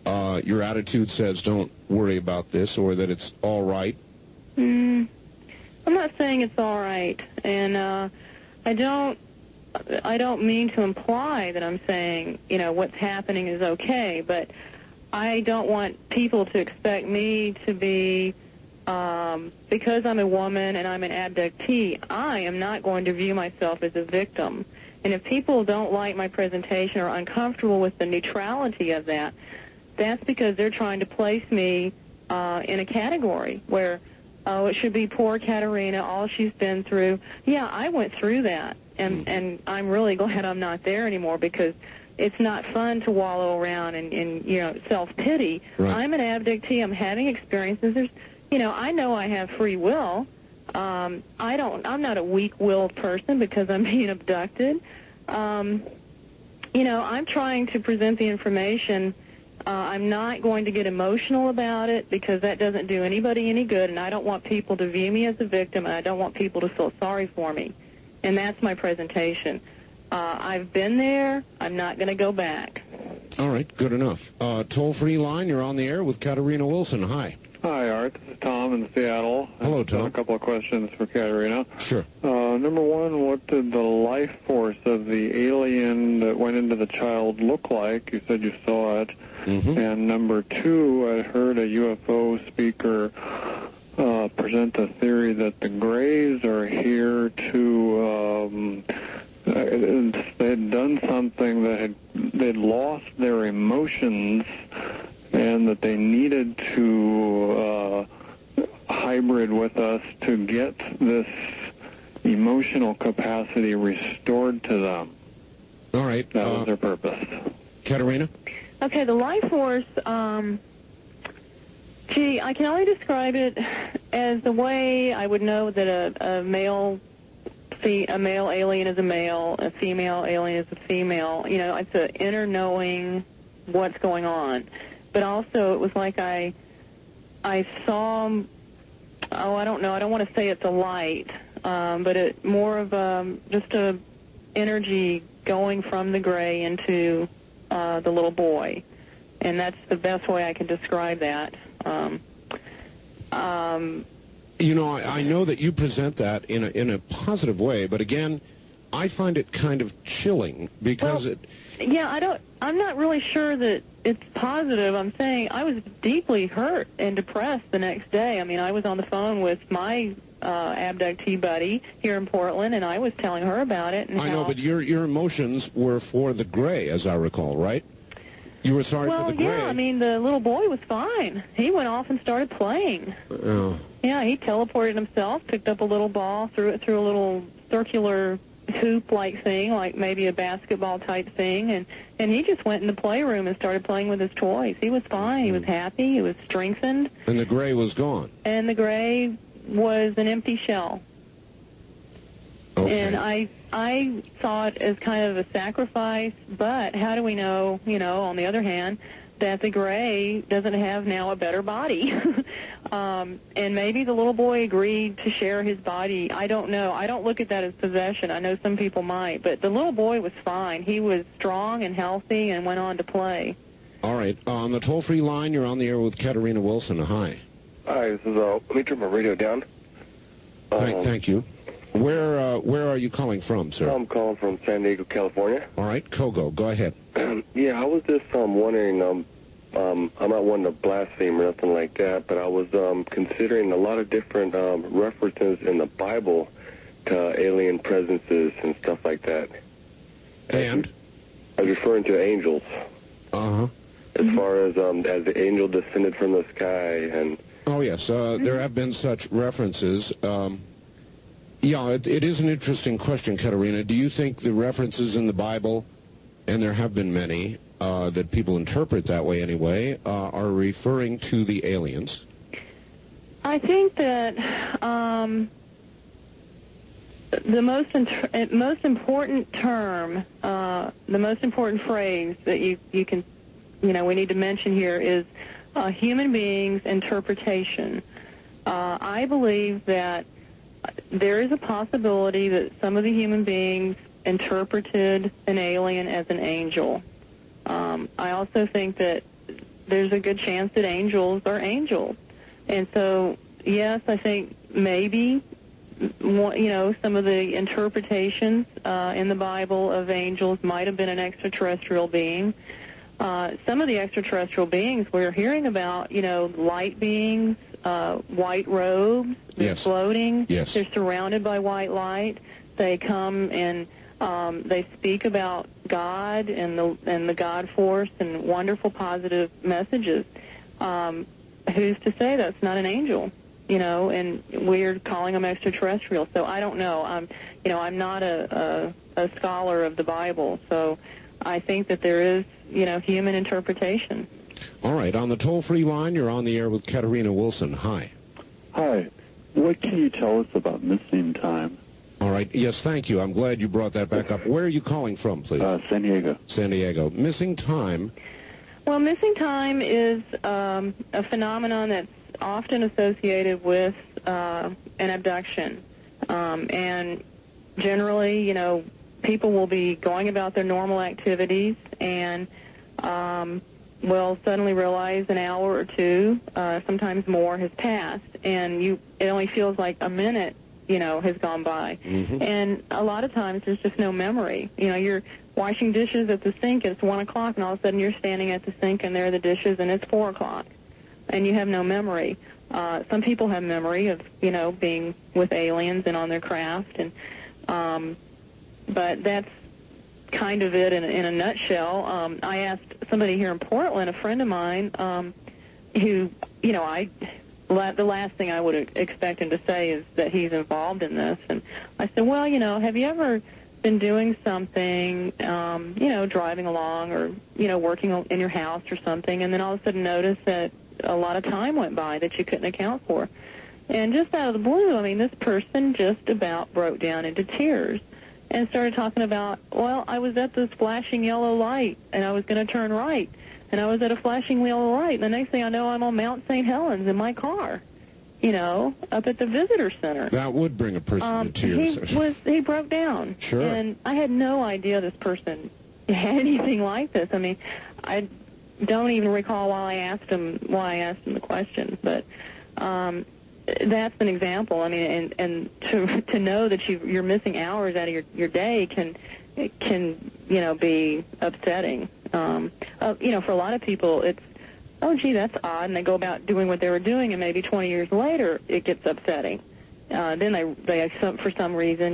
Your attitude says don't worry about this, or that it's all right. I'm not saying it's all right, and I don't mean to imply that I'm saying, what's happening is okay, but I don't want people to expect me to be, because I'm a woman and I'm an abductee, I am not going to view myself as a victim. And if people don't like my presentation or are uncomfortable with the neutrality of that, that's because they're trying to place me in a category where, it should be poor Katarina, all she's been through. Yeah, I went through that, and I'm really glad I'm not there anymore, because it's not fun to wallow around in self-pity. Right. I'm an abductee. I'm having experiences. I know I have free will. I'm not a weak-willed person because I'm being abducted. I'm trying to present the information. I'm not going to get emotional about it, because that doesn't do anybody any good, and I don't want people to view me as a victim, and I don't want people to feel sorry for me. And that's my presentation. I've been there. I'm not going to go back. All right, good enough. Toll-free line, you're on the air with Katarina Wilson. Hi. Hi, Art. This is Tom in Seattle. Hello, Tom. A couple of questions for Katarina. Sure. Number one, what did the life force of the alien that went into the child look like? You said you saw it. Mm-hmm. And number two, I heard a UFO speaker present a theory that the Greys are here to... they'd done something that they'd lost their emotions, and that they needed to hybrid with us to get this emotional capacity restored to them. All right. That was their purpose. Katarina? Okay, the life force, I can only describe it as the way I would know that a male alien is a male, a female alien is a female. It's an inner knowing what's going on. But also, it was like I saw, I don't know, I don't want to say it's a light, but it more of just a energy going from the Gray into the little boy. And that's the best way I can describe that. I know that you present that in a positive way, but again, I find it kind of chilling, because I'm not really sure that it's positive. I'm saying I was deeply hurt and depressed the next day. I mean, I was on the phone with my abductee buddy here in Portland, and I was telling her about it. And I know, but your emotions were for the gray, as I recall, right? You were sorry for the gray. Well, yeah, I mean, the little boy was fine. He went off and started playing. Oh. Yeah, he teleported himself, picked up a little ball, threw it through a little circular hoop-like thing, like maybe a basketball-type thing, and he just went in the playroom and started playing with his toys. He was fine. He was happy. He was strengthened. And the gray was gone. And the gray was an empty shell. Okay. And I saw it as kind of a sacrifice, but how do we know, on the other hand, that the gray doesn't have now a better body? And maybe the little boy agreed to share his body. I don't know. I don't look at that as possession. I know some people might, but the little boy was fine. He was strong and healthy and went on to play. All right. On the toll-free line, you're on the air with Katarina Wilson. Hi. Hi, this is, let me turn my radio down. Thank you. Where are you calling from, sir? I'm calling from San Diego, California. All right, Kogo, go ahead. Yeah, I was just wondering, I'm not one to blaspheme or nothing like that, but I was considering a lot of different references in the Bible to alien presences and stuff like that. And? I was referring to angels. Uh-huh. As far as the angel descended from the sky and... Oh, yes, there have been such references. Yeah, it is an interesting question, Katarina. Do you think the references in the Bible, and there have been many, that people interpret that way anyway, are referring to the aliens? I think that the most important term, the most important phrase that you can, we need to mention here is human beings' interpretation. I believe that there is a possibility that some of the human beings interpreted an alien as an angel. I also think that there's a good chance that angels are angels. And so, yes, I think maybe, some of the interpretations in the Bible of angels might have been an extraterrestrial being. Some of the extraterrestrial beings we're hearing about, light beings, white robes, they're floating, they're surrounded by white light, they come and they speak about God and the God force and wonderful positive messages. Who's to say that's not an angel? And we're calling them extraterrestrial. So I don't know. I'm not a scholar of the Bible, so I think that there is, human interpretation. All right. On the toll-free line, you're on the air with Katarina Wilson. Hi. Hi. What can you tell us about missing time? All right. Yes, thank you. I'm glad you brought that back up. Where are you calling from, please? San Diego. San Diego. Missing time. Well, missing time is a phenomenon that's often associated with an abduction. And generally, people will be going about their normal activities and will suddenly realize an hour or two, sometimes more, has passed. And it only feels like a minute, has gone by. Mm-hmm. And a lot of times there's just no memory. You're washing dishes at the sink, it's 1 o'clock, and all of a sudden you're standing at the sink and there are the dishes and it's 4 o'clock. And you have no memory. Some people have memory of, being with aliens and on their craft. But that's kind of it in a nutshell. I asked somebody here in Portland, a friend of mine, who, the last thing I would expect him to say is that he's involved in this. And I said, well, have you ever been doing something, driving along or, working in your house or something, and then all of a sudden notice that a lot of time went by that you couldn't account for? And just out of the blue, this person just about broke down into tears and started talking about, well, I was at this flashing yellow light, and I was going to turn right, and I was at a flashing yellow light, and the next thing I know, I'm on Mount St. Helens in my car, up at the visitor center. That would bring a person to tears. He broke down. Sure. And I had no idea this person had anything like this. I don't even recall why I asked him the question, but that's an example. And to know that you're missing hours out of your day can be upsetting. For a lot of people, it's, oh, gee, that's odd, and they go about doing what they were doing, and maybe 20 years later, it gets upsetting. then they for some reason,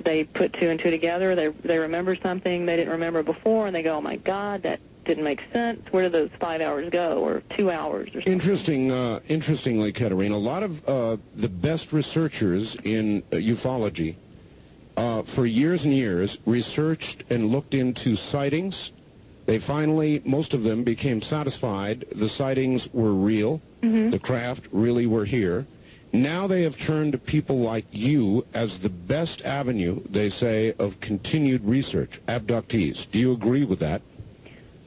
they put two and two together. They remember something they didn't remember before, and they go, oh, my God, that didn't make sense. Where did those 5 hours go, or 2 hours or something? Interestingly, Katarina, a lot of the best researchers in ufology for years and years researched and looked into sightings. They finally, most of them, became satisfied the sightings were real. Mm-hmm. The craft really were here. Now they have turned to people like you as the best avenue, they say, of continued research, abductees. Do you agree with that?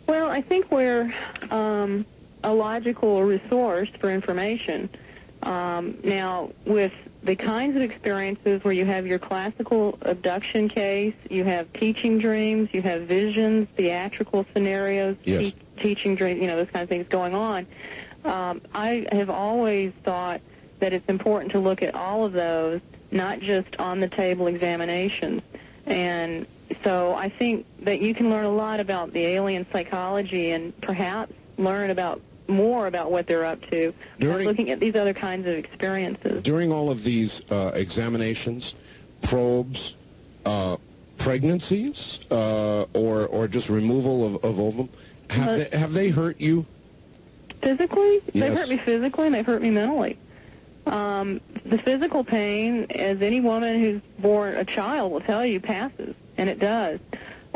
Well, I think we're a logical resource for information. Now, with the kinds of experiences where you have your classical abduction case, you have teaching dreams, you have visions, theatrical scenarios, yes. Teaching dreams, those kinds of things going on, I have always thought that it's important to look at all of those, not just on-the-table examinations. And so I think that you can learn a lot about the alien psychology and perhaps learn more about what they're up to looking at these other kinds of experiences. During all of these examinations, probes, pregnancies, or just removal of ovum, have they hurt you? Physically? Yes. They've hurt me physically, and they've hurt me mentally. The physical pain, as any woman who's born a child will tell you, passes, and it does.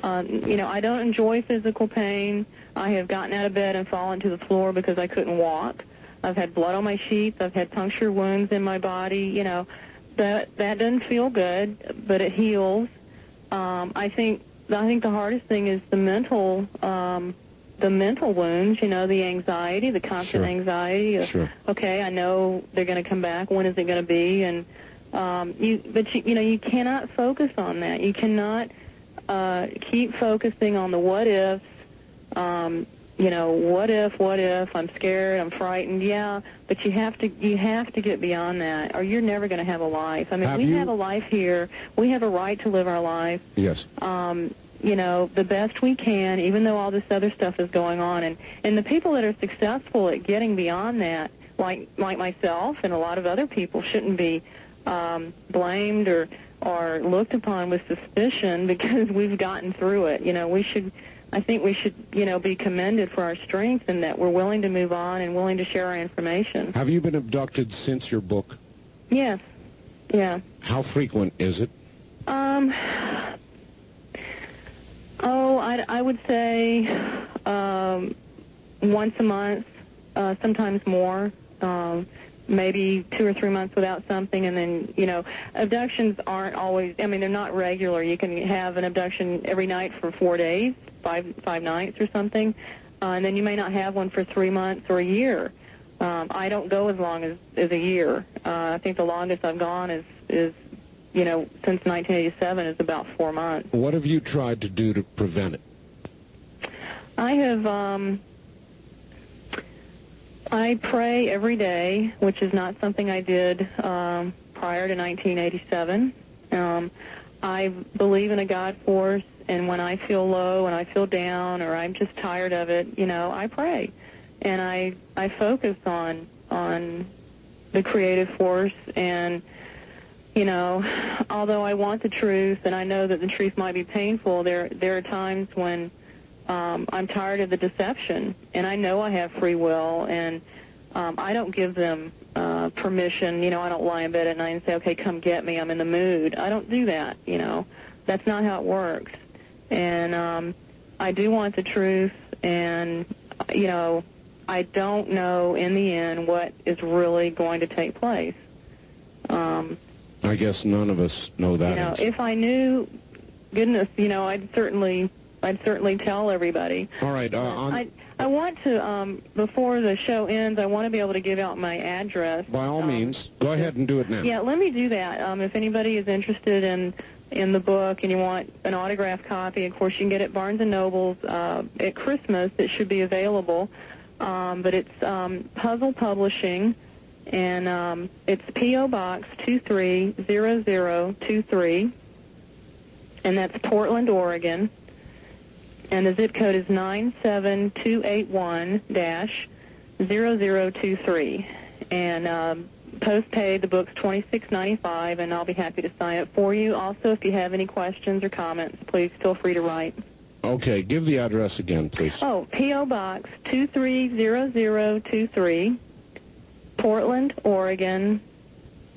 I don't enjoy physical pain. I have gotten out of bed and fallen to the floor because I couldn't walk. I've had blood on my sheets. I've had puncture wounds in my body. That doesn't feel good, but it heals. I think the hardest thing is the mental wounds, the anxiety, the constant anxiety of, okay, I know they're going to come back. When is it going to be? And you cannot focus on that. You cannot keep focusing on the what ifs. What if I'm scared, I'm frightened? Yeah, but you have to get beyond that, or you're never going to have a life. I mean, we have a life here. We have a right to live our life. Yes. The best we can, even though all this other stuff is going on. And the people that are successful at getting beyond that, like myself and a lot of other people, shouldn't be blamed or looked upon with suspicion because we've gotten through it. I think we should, be commended for our strength and that we're willing to move on and willing to share our information. Have you been abducted since your book? Yes. Yeah. How frequent is it? I would say once a month, sometimes more, maybe 2 or 3 months without something, and then, abductions aren't always, they're not regular. You can have an abduction every night for 4 days, five nights or something, and then you may not have one for 3 months or a year. I don't go as long as a year. I think the longest I've gone is since 1987 is about 4 months. What have you tried to do to prevent it? I have, I pray every day, which is not something I did prior to 1987. I believe in a God force, and when I feel low and I feel down or I'm just tired of it, I pray. And I focus on the creative force, and although I want the truth and I know that the truth might be painful, there are times when I'm tired of the deception, and I know I have free will, and I don't give them permission. I don't lie in bed at night and say, okay, come get me, I'm in the mood. I don't do that, That's not how it works. And I do want the truth, and, I don't know in the end what is really going to take place. I guess none of us know that. If I knew, goodness, I'd certainly tell everybody. All right. I want to, before the show ends, I want to be able to give out my address. By all means, go ahead and do it now. Yeah, let me do that. If anybody is interested in the book and you want an autographed copy, of course you can get it at Barnes & Noble's at Christmas. It should be available. But it's Puzzle Publishing, and it's P.O. Box 230023, and that's Portland, Oregon. And the zip code is 97281-0023. And postpaid. The book's $26.95, and I'll be happy to sign it for you. Also, if you have any questions or comments, please feel free to write. Okay, give the address again, please. Oh, P.O. Box 230023, Portland, Oregon,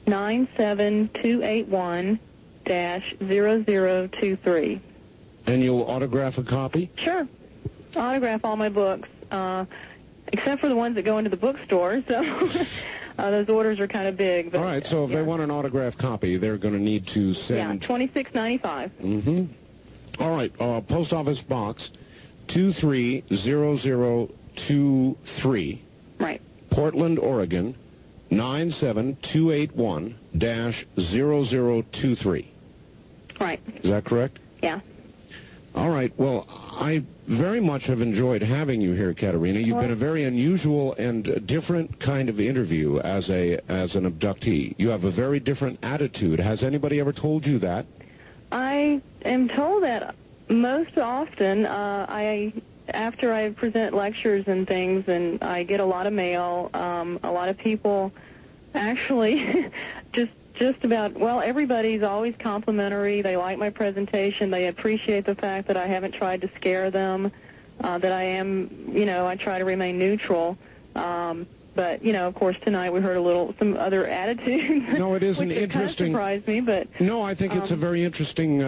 97281-0023. And you'll autograph a copy? Sure. Autograph all my books, except for the ones that go into the bookstore, so those orders are kind of big. But, all right, so if they want an autographed copy, they're going to need to send... Yeah, $26.95. Mm-hmm. All right, Post Office Box 230023. Right. Portland, Oregon, 97281-0023. Right. Is that correct? Yeah. All right. Well, I very much have enjoyed having you here, Katarina. You've been a very unusual and different kind of interview as an abductee. You have a very different attitude. Has anybody ever told you that? I am told that most often. After I present lectures and things, and I get a lot of mail. A lot of people actually just about, well, everybody's always complimentary. They like my presentation. They appreciate the fact that I haven't tried to scare them, that I am, I try to remain neutral. But, of course, tonight we heard some other attitudes. No, it is an interesting... Kind of surprised me, but... No, I think it's a very interesting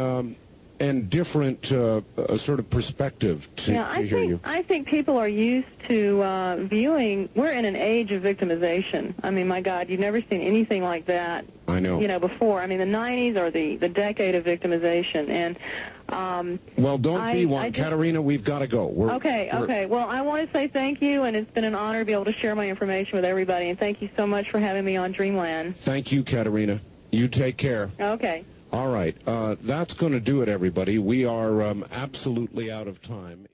and different sort of perspective to hear you. I think people are used to viewing... We're in an age of victimization. I mean, my God, you've never seen anything like that. I know. Before. I mean, the 90s are the decade of victimization, and... well, don't be one. Katarina, we've got to go. Okay. Well, I want to say thank you, and it's been an honor to be able to share my information with everybody, and thank you so much for having me on Dreamland. Thank you, Katarina. You take care. Okay. All right. That's going to do it, everybody. We are absolutely out of time.